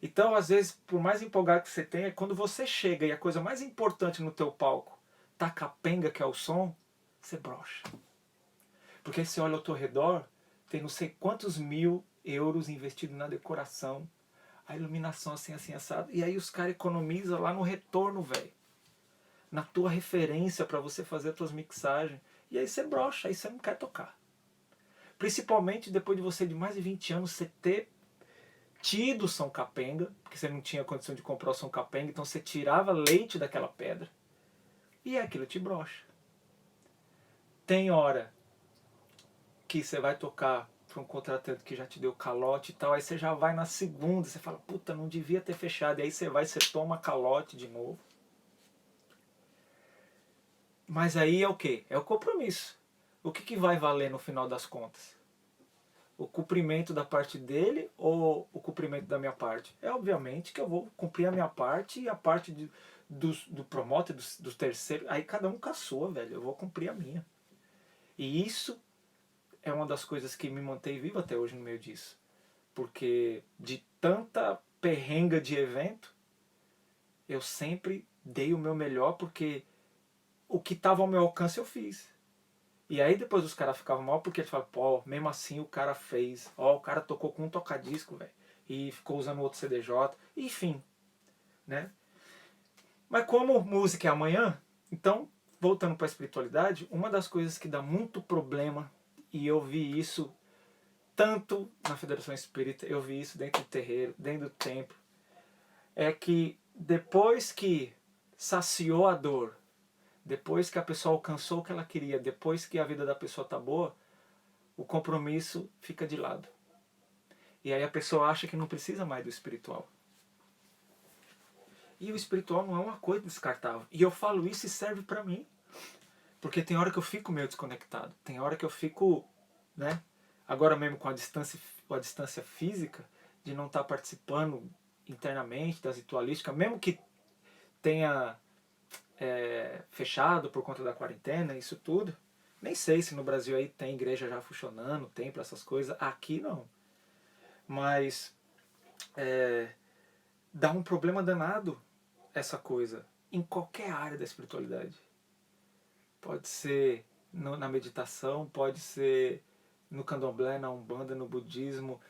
Então, às vezes, por mais empolgado que você tenha, quando você chega e a coisa mais importante no teu palco tá capenga, que é o som, você brocha. Porque você olha ao teu redor, tem não sei quantos mil euros investidos na decoração, a iluminação assim, assim, assado, e aí os caras economizam lá no retorno, velho. Na tua referência para você fazer as tuas mixagens. E aí você brocha, aí você não quer tocar. Principalmente depois de você de mais de 20 anos você ter tido São Capenga, porque você não tinha condição de comprar o São Capenga, então você tirava leite daquela pedra. E aquilo te brocha. Tem hora que você vai tocar para um contratante que já te deu calote e tal, aí você já vai na segunda, você fala, puta, não devia ter fechado, e aí você vai, você toma calote de novo. Mas aí é o quê? É o compromisso. O que vai valer no final das contas? O cumprimento da parte dele ou o cumprimento da minha parte? É obviamente que eu vou cumprir a minha parte e a parte do promoter, do terceiro, aí cada um com a sua, velho, eu vou cumprir a minha. E isso é uma das coisas que me mantém vivo até hoje no meio disso. Porque de tanta perrenga de evento, eu sempre dei o meu melhor porque o que estava ao meu alcance eu fiz. E aí depois os caras ficavam mal porque eles falavam, pô, mesmo assim o cara fez. Ó, o cara tocou com um tocadisco, velho. E ficou usando outro CDJ. Enfim, né? Mas como música é amanhã, então, voltando para a espiritualidade, uma das coisas que dá muito problema, e eu vi isso tanto na Federação Espírita, eu vi isso dentro do terreiro, dentro do templo, é que depois que saciou a dor, depois que a pessoa alcançou o que ela queria, depois que a vida da pessoa tá boa, o compromisso fica de lado. E aí a pessoa acha que não precisa mais do espiritual. E o espiritual não é uma coisa descartável. E eu falo isso e serve para mim. Porque tem hora que eu fico meio desconectado. Tem hora que eu fico, né? Agora mesmo com a distância física, de não estar participando internamente das ritualísticas, mesmo que tenha fechado por conta da quarentena, isso tudo. Nem sei se no Brasil aí tem igreja já funcionando, templo, essas coisas. Aqui não. Mas dá um problema danado essa coisa em qualquer área da espiritualidade. Pode ser na meditação, pode ser no candomblé, na umbanda, no budismo,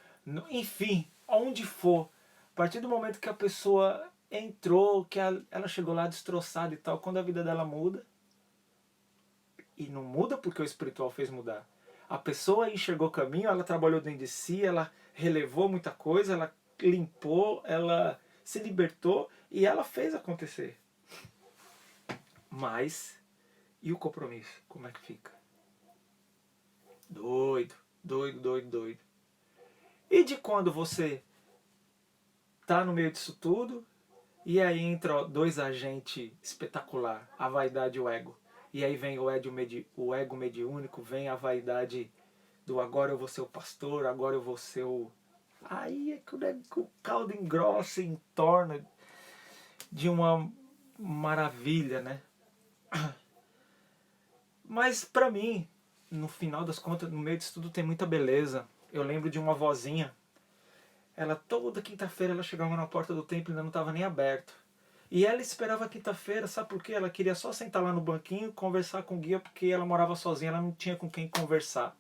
enfim, onde for. A partir do momento que a pessoa entrou, que ela chegou lá destroçada e tal, quando a vida dela muda, e não muda porque o espiritual fez mudar. A pessoa enxergou o caminho, ela trabalhou dentro de si, ela relevou muita coisa, ela limpou, ela se libertou e ela fez acontecer. Mas, e o compromisso? Como é que fica? Doido, doido, doido, doido. E de quando você tá no meio disso tudo, e aí entra dois agentes espetacular, a vaidade e o ego. E aí vem o ego mediúnico, vem a vaidade do agora eu vou ser o pastor, agora eu vou ser o... Aí é que o caldo engrossa e entorna de uma maravilha, né? Mas pra mim, no final das contas, no meio disso tudo tem muita beleza. Eu lembro de uma vozinha, ela toda quinta-feira ela chegava na porta do templo e ainda não estava nem aberto. E ela esperava a quinta-feira, sabe por quê? Ela queria só sentar lá no banquinho, conversar com o guia, porque ela morava sozinha, ela não tinha com quem conversar.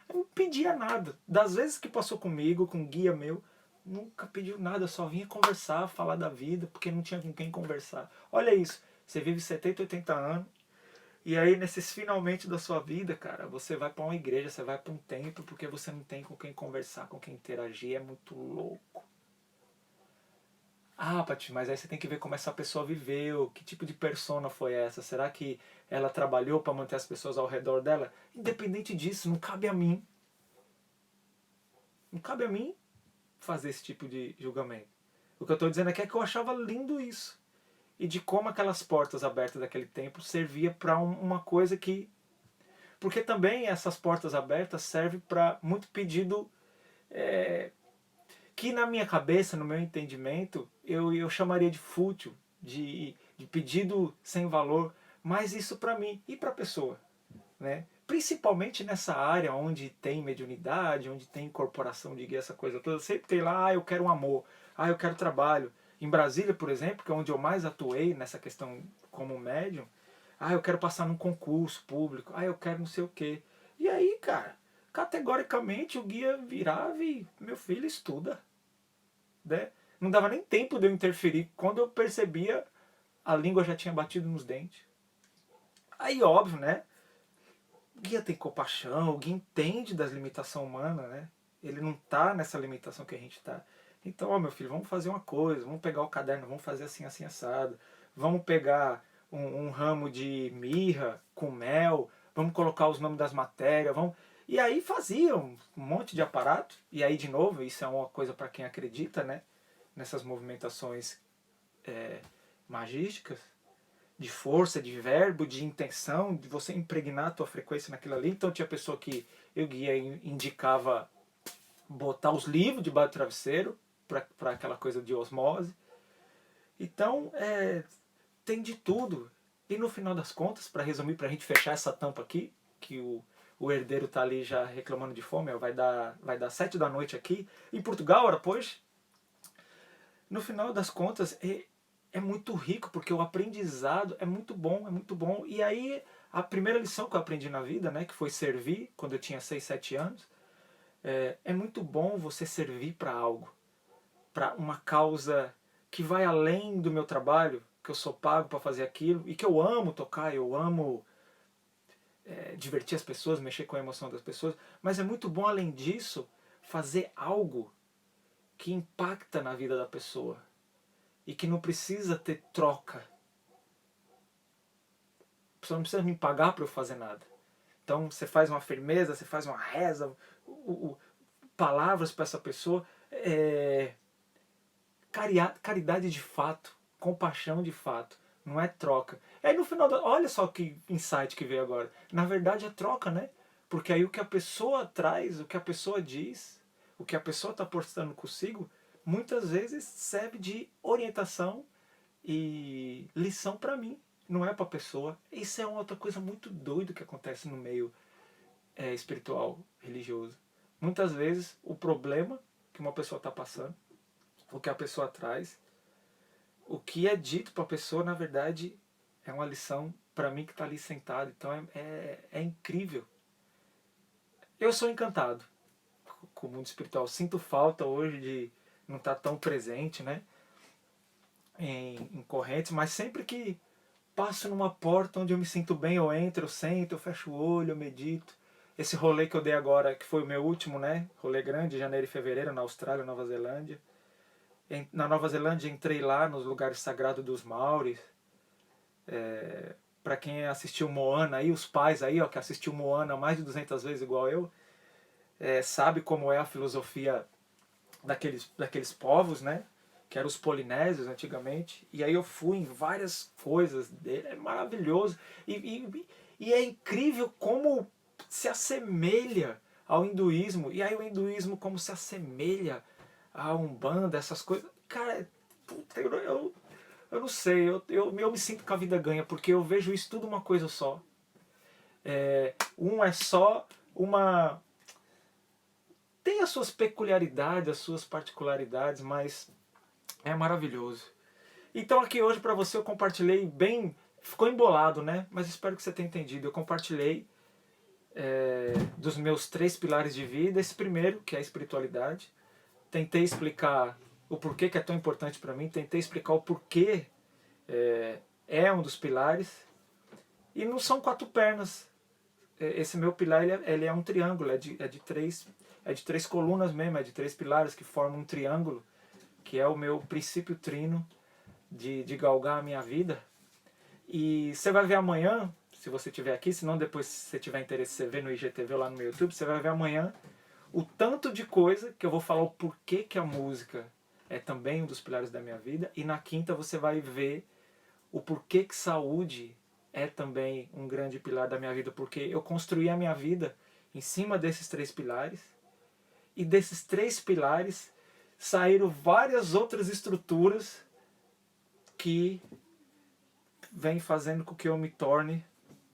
Eu não pedia nada. Das vezes que passou comigo, com um guia meu, nunca pediu nada, só vinha conversar, falar da vida, porque não tinha com quem conversar. Olha isso, você vive 70, 80 anos, e aí nesses finalmente da sua vida, cara, você vai para uma igreja, você vai para um templo, porque você não tem com quem conversar, com quem interagir, é muito louco. Ah, Paty, mas aí você tem que ver como essa pessoa viveu, que tipo de persona foi essa, será que ela trabalhou para manter as pessoas ao redor dela? Independente disso, não cabe a mim. Não cabe a mim fazer esse tipo de julgamento. O que eu estou dizendo aqui é que eu achava lindo isso. E de como aquelas portas abertas daquele templo servia para uma coisa que... Porque também essas portas abertas servem para muito pedido que na minha cabeça, no meu entendimento, eu chamaria de fútil, de pedido sem valor, mas isso para mim e para a pessoa. Né? Principalmente nessa área onde tem mediunidade, onde tem incorporação de guia, essa coisa toda, sempre tem lá, eu quero um amor, eu quero trabalho. Em Brasília, por exemplo, que é onde eu mais atuei nessa questão como médium, eu quero passar num concurso público, eu quero não sei o quê. E aí, cara, categoricamente o guia virava e, meu filho, estuda. Né? Não dava nem tempo de eu interferir. Quando eu percebia, a língua já tinha batido nos dentes. Aí, óbvio, né? O guia tem compaixão, o guia entende das limitações humanas, né? Ele não tá nessa limitação que a gente tá. Então, ó, meu filho, vamos fazer uma coisa, vamos pegar o caderno, vamos fazer assim, assim, assado. Vamos pegar um ramo de mirra com mel, vamos colocar os nomes das matérias, vamos... E aí faziam um monte de aparato, e aí de novo, isso é uma coisa para quem acredita, né? Nessas movimentações magísticas, de força, de verbo, de intenção, de você impregnar a tua frequência naquilo ali. Então tinha pessoa que eu guia indicava botar os livros debaixo do travesseiro, para aquela coisa de osmose. Então, tem de tudo. E no final das contas, para resumir, para a gente fechar essa tampa aqui, que o herdeiro está ali já reclamando de fome, vai dar 7 da noite aqui. Em Portugal, ora pois, no final das contas, é muito rico, porque o aprendizado é muito bom, é muito bom. E aí, a primeira lição que eu aprendi na vida, né, que foi servir, quando eu tinha 6, 7 anos, é muito bom você servir para algo, para uma causa que vai além do meu trabalho, que eu sou pago para fazer aquilo, e que eu amo tocar, eu amo divertir as pessoas, mexer com a emoção das pessoas, mas é muito bom, além disso, fazer algo que impacta na vida da pessoa e que não precisa ter troca. A pessoa não precisa me pagar para eu fazer nada. Então você faz uma firmeza, você faz uma reza, palavras para essa pessoa, caridade de fato, compaixão de fato, não é troca. Aí no final, olha só que insight que veio agora. Na verdade é troca, né? Porque aí o que a pessoa traz, o que a pessoa diz, o que a pessoa está postando consigo, muitas vezes serve de orientação e lição para mim, não é para a pessoa. Isso é uma outra coisa muito doida que acontece no meio espiritual, religioso. Muitas vezes o problema que uma pessoa está passando, o que a pessoa traz, o que é dito para a pessoa, na verdade, é uma lição para mim que está ali sentado. Então é incrível. Eu sou encantado com o mundo espiritual. Sinto falta hoje de não estar tão presente, né, em correntes, mas sempre que passo numa porta onde eu me sinto bem, eu entro, eu sento, eu fecho o olho, eu medito. Esse rolê que eu dei agora, que foi o meu último, né, rolê grande, janeiro e fevereiro, na Austrália, Nova Zelândia. Na Nova Zelândia entrei lá nos lugares sagrados dos Maoris. Para quem assistiu Moana aí, os pais aí, ó, que assistiu Moana mais de 200 vezes igual eu, sabe como é a filosofia daqueles povos, né? Que eram os polinésios antigamente. E aí eu fui em várias coisas dele, é maravilhoso. E é incrível como se assemelha ao hinduísmo. E aí o hinduísmo como se assemelha a Umbanda, essas coisas. Cara, puta, eu não sei, eu me sinto que a vida ganha, porque eu vejo isso tudo uma coisa só. Um é só uma... Tem as suas peculiaridades, as suas particularidades, mas é maravilhoso. Então aqui hoje para você eu compartilhei bem... Ficou embolado, né? Mas espero que você tenha entendido. Eu compartilhei dos meus 3 pilares de vida. Esse primeiro, que é a espiritualidade. Tentei explicar o porquê que é tão importante para mim. Tentei explicar o porquê é um dos pilares. E não são 4 pernas. Esse meu pilar ele é um triângulo. É de 3 colunas mesmo. É de 3 pilares que formam um triângulo. Que é o meu princípio trino de galgar a minha vida. E você vai ver amanhã, se você estiver aqui, se não depois se você tiver interesse, você vê no IGTV ou lá no meu YouTube, você vai ver amanhã o tanto de coisa que eu vou falar o porquê que a música é também um dos pilares da minha vida. E na quinta você vai ver o porquê que saúde é também um grande pilar da minha vida, porque eu construí a minha vida em cima desses 3 pilares. E desses 3 pilares saíram várias outras estruturas que vem fazendo com que eu me torne,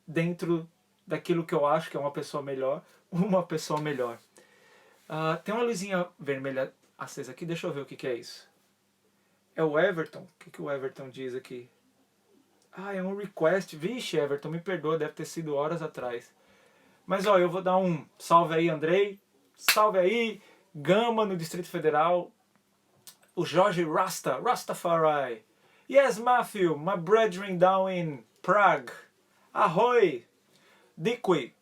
dentro daquilo que eu acho que é uma pessoa melhor. Tem uma luzinha vermelha acesa aqui, deixa eu ver o que é isso. É o Everton? O que o Everton diz aqui? É um request. Vixe, Everton, me perdoa, deve ter sido horas atrás. Mas ó, eu vou dar um salve aí, Andrei. Salve aí, Gama no Distrito Federal. O Jorge Rastafari. Yes, Matthew, my brethren down in Prague. Ahoy! Diqui.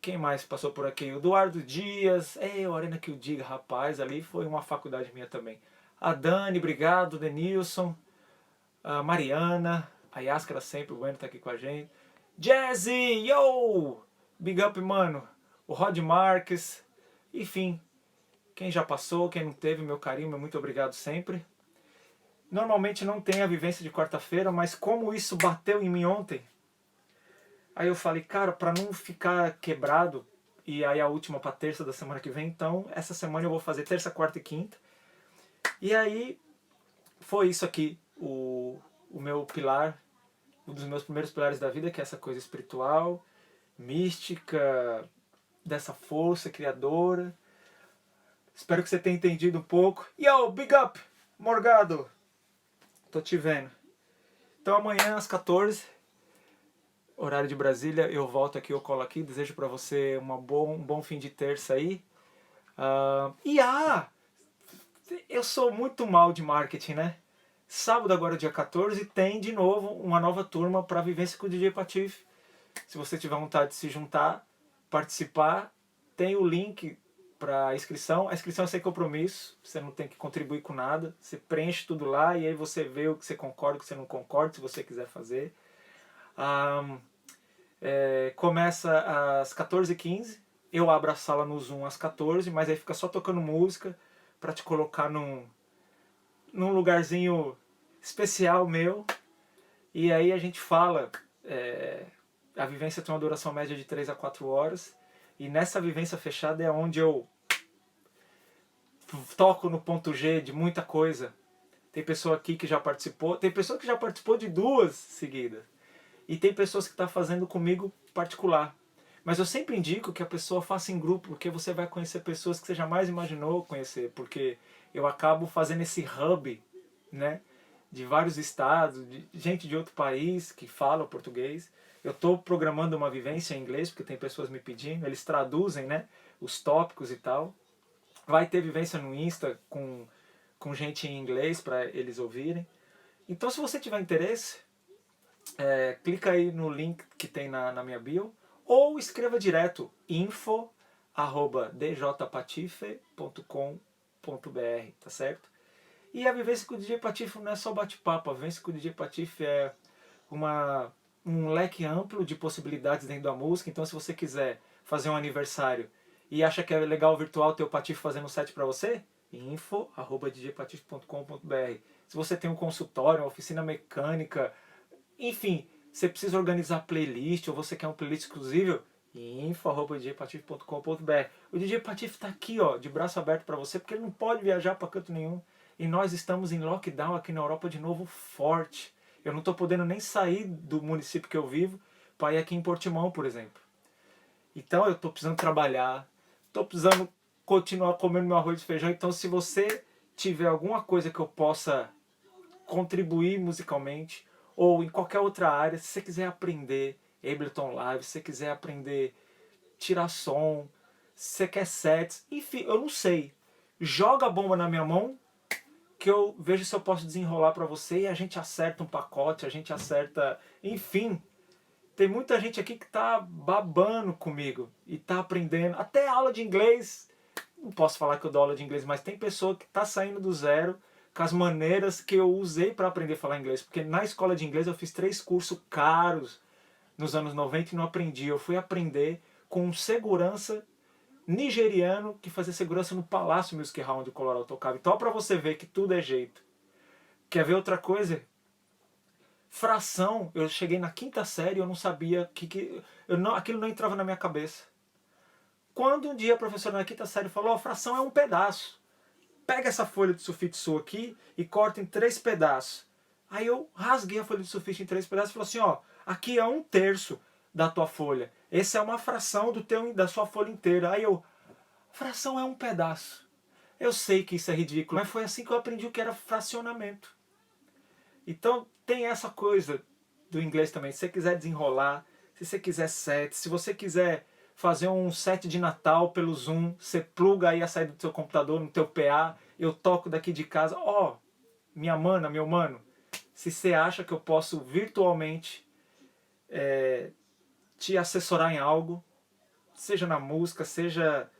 Quem mais passou por aqui? O Eduardo Dias. A Arena que o diga, rapaz, ali foi uma faculdade minha também. A Dani, obrigado. Denilson. A Mariana. A Yáscara sempre, o Bueno tá aqui com a gente. Jazzy, yo! Big up, mano. O Rod Marques. Enfim, quem já passou, quem não teve, meu carinho, meu muito obrigado sempre. Normalmente não tem a vivência de quarta-feira, mas como isso bateu em mim ontem, aí eu falei, cara, pra não ficar quebrado, e aí a última pra terça da semana que vem, então essa semana eu vou fazer terça, quarta e quinta. E aí foi isso aqui, o meu pilar, um dos meus primeiros pilares da vida, que é essa coisa espiritual, mística, dessa força criadora. Espero que você tenha entendido um pouco. Yo, big up, Morgado! Tô te vendo. Então amanhã às 14, horário de Brasília, eu volto aqui, eu colo aqui. Desejo pra você um bom fim de terça aí. Eu sou muito mal de marketing, né? Sábado agora, dia 14, tem de novo uma nova turma para Vivência com o DJ Patife. Se você tiver vontade de se juntar, participar, tem o link para inscrição. A inscrição é sem compromisso, você não tem que contribuir com nada. Você preenche tudo lá e aí você vê o que você concorda, o que você não concorda, se você quiser fazer. Começa às 14h15. Eu abro a sala no Zoom às 14, mas aí fica só tocando música para te colocar num lugarzinho especial meu. E aí a gente fala. A vivência tem uma duração média de 3 a 4 horas. E nessa vivência fechada é onde eu toco no ponto G de muita coisa. Tem pessoa aqui que já participou. Tem pessoa que já participou de 2 seguidas. E tem pessoas que estão fazendo comigo particular. Mas eu sempre indico que a pessoa faça em grupo, porque você vai conhecer pessoas que você jamais imaginou conhecer. Porque eu acabo fazendo esse hub, né, de vários estados, de gente de outro país que fala português. Eu estou programando uma vivência em inglês, porque tem pessoas me pedindo, eles traduzem, né, os tópicos e tal. Vai ter vivência no Insta com gente em inglês para eles ouvirem. Então, se você tiver interesse, clica aí no link que tem na minha bio, ou escreva direto info@djpatife.com.br, tá certo? E a vivência com o DJ Patife não é só bate-papo, a vivência com o DJ Patife é um leque amplo de possibilidades dentro da música. Então, se você quiser fazer um aniversário e acha que é legal virtual ter o Patife fazendo um set para você, info@djpatife.com.br. Se você tem um consultório, uma oficina mecânica, enfim, você precisa organizar playlist ou você quer um playlist exclusivo, info@djpatife.com.br. O DJ Patife está aqui, ó, de braço aberto para você, porque ele não pode viajar para canto nenhum. E nós estamos em lockdown aqui na Europa de novo forte. Eu não estou podendo nem sair do município que eu vivo para ir aqui em Portimão, por exemplo. Então eu estou precisando trabalhar, estou precisando continuar comendo meu arroz e feijão. Então, se você tiver alguma coisa que eu possa contribuir musicalmente, ou em qualquer outra área, se você quiser aprender Ableton Live, se você quiser aprender tirar som, se você quer sets, enfim, eu não sei. Joga a bomba na minha mão, que eu vejo se eu posso desenrolar para você e a gente acerta um pacote, a gente acerta, enfim. Tem muita gente aqui que tá babando comigo e tá aprendendo, até aula de inglês. Não posso falar que eu dou aula de inglês, mas tem pessoa que tá saindo do zero com as maneiras que eu usei para aprender a falar inglês. Porque na escola de inglês eu fiz 3 cursos caros nos anos 90 e não aprendi. Eu fui aprender com um segurança nigeriano que fazia segurança no Palácio Music Hall onde o Colorado tocava. Então, para você ver que tudo é jeito. Quer ver outra coisa? Fração, eu cheguei na 5ª série e eu não sabia aquilo não entrava na minha cabeça. Quando um dia a professora na 5ª série falou, fração é um pedaço. Pega essa folha de sulfite sua aqui e corta em 3 pedaços. Aí eu rasguei a folha de sulfite em 3 pedaços e falei assim, ó, aqui é 1/3 da tua folha. Essa é uma fração da sua folha inteira. Aí eu, fração é um pedaço. Eu sei que isso é ridículo, mas foi assim que eu aprendi o que era fracionamento. Então tem essa coisa do inglês também. Se você quiser desenrolar, se você quiser set, se você quiser fazer um set de Natal pelo Zoom, você pluga aí a saída do seu computador no teu PA, eu toco daqui de casa. Ó, minha mana, meu mano, se você acha que eu posso virtualmente te assessorar em algo, seja na música, seja,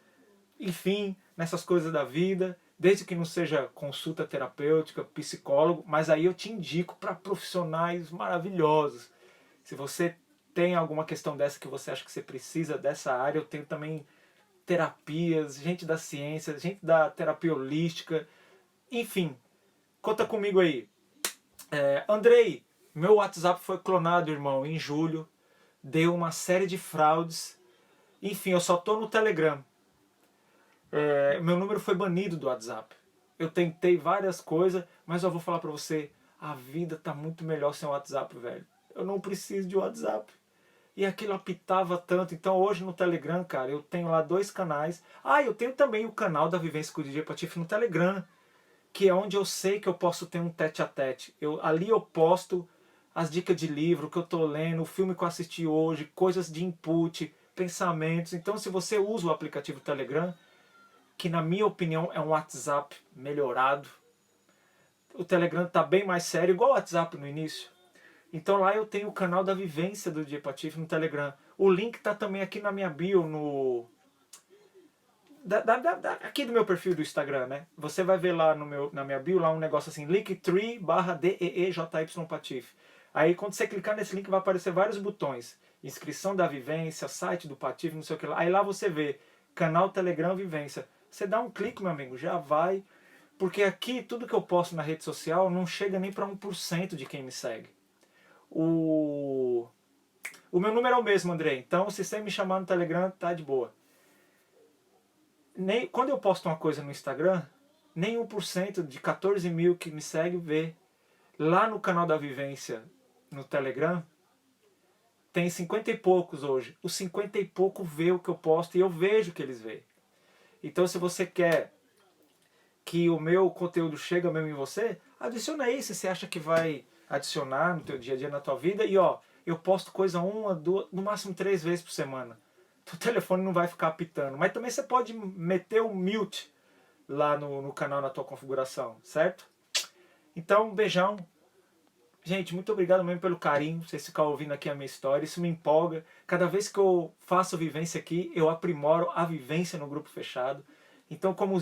enfim, nessas coisas da vida, desde que não seja consulta terapêutica, psicólogo, mas aí eu te indico para profissionais maravilhosos. Se você tem alguma questão dessa que você acha que você precisa dessa área, eu tenho também terapias, gente da ciência, gente da terapia holística, enfim, conta comigo aí. Andrei, meu WhatsApp foi clonado, irmão, em julho, deu uma série de fraudes, enfim, eu só tô no Telegram. Meu número foi banido do WhatsApp. Eu tentei várias coisas, mas eu vou falar pra você, a vida tá muito melhor sem o WhatsApp, velho. Eu não preciso de WhatsApp. E aquilo apitava tanto. Então hoje no Telegram, cara, eu tenho lá 2 canais. Ah, eu tenho também o canal da Vivência com o DJ Patife no Telegram, que é onde eu sei que eu posso ter um tete-a-tete. Ali eu posto as dicas de livro que eu tô lendo, o filme que eu assisti hoje, coisas de input, pensamentos. Então se você usa o aplicativo Telegram, que na minha opinião é um WhatsApp melhorado, o Telegram tá bem mais sério, igual o WhatsApp no início. Então lá eu tenho o canal da Vivência do DJ Patife no Telegram. O link tá também aqui na minha bio, aqui do meu perfil do Instagram, né? Você vai ver lá na minha bio lá um negócio assim, linktree/DEEJYPatife. Aí quando você clicar nesse link vai aparecer vários botões. Inscrição da Vivência, site do Patife, não sei o que lá. Aí lá você vê canal Telegram Vivência. Você dá um clique, meu amigo, já vai. Porque aqui tudo que eu posto na rede social não chega nem para 1% de quem me segue. O meu número é o mesmo, André. Então, se você me chamar no Telegram, tá de boa. Quando eu posto uma coisa no Instagram, nem 1% de 14 mil que me segue vê. Lá no canal da Vivência, no Telegram, tem 50 e poucos hoje. Os 50 e pouco vê o que eu posto e eu vejo que eles veem. Então, se você quer que o meu conteúdo chegue mesmo em você, adiciona aí se você acha que vai adicionar no teu dia a dia, na tua vida. E ó, eu posto coisa 1, 2, no máximo 3 vezes por semana. O telefone não vai ficar apitando. Mas também você pode meter um mute lá no canal, na tua configuração, certo? Então, um beijão. Gente, muito obrigado mesmo pelo carinho, vocês ficarem ouvindo aqui a minha história, isso me empolga. Cada vez que eu faço vivência aqui, eu aprimoro a vivência no grupo fechado. Então, como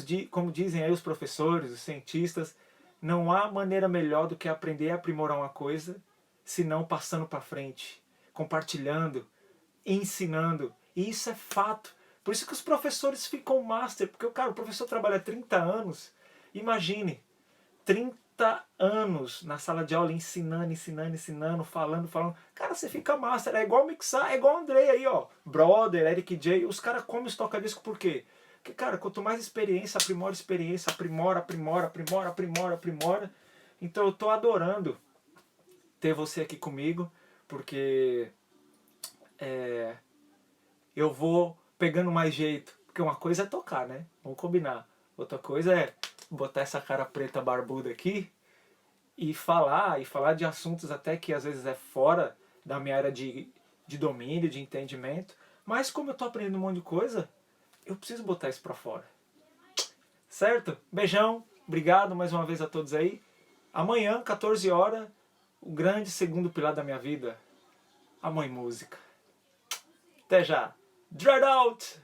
dizem aí os professores, os cientistas, não há maneira melhor do que aprender a aprimorar uma coisa, senão passando para frente, compartilhando, ensinando. E isso é fato. Por isso que os professores ficam master, porque cara, o professor trabalha 30 anos, imagine, 30 anos na sala de aula ensinando, falando. Cara, você fica master, é igual mixar, é igual o Andrei aí, ó. Brother, Eric J, os caras comem os toca-disco por quê? Porque, cara, quanto mais experiência, aprimora. Então eu tô adorando ter você aqui comigo, porque eu vou pegando mais jeito. Porque uma coisa é tocar, né? Vamos combinar. Outra coisa é botar essa cara preta barbuda aqui e falar de assuntos até que às vezes é fora da minha área de domínio, de entendimento. Mas como eu tô aprendendo um monte de coisa, eu preciso botar isso pra fora. Certo? Beijão, obrigado mais uma vez a todos aí. Amanhã, 14 horas, o grande segundo pilar da minha vida, a Mãe Música. Até já. Dread out!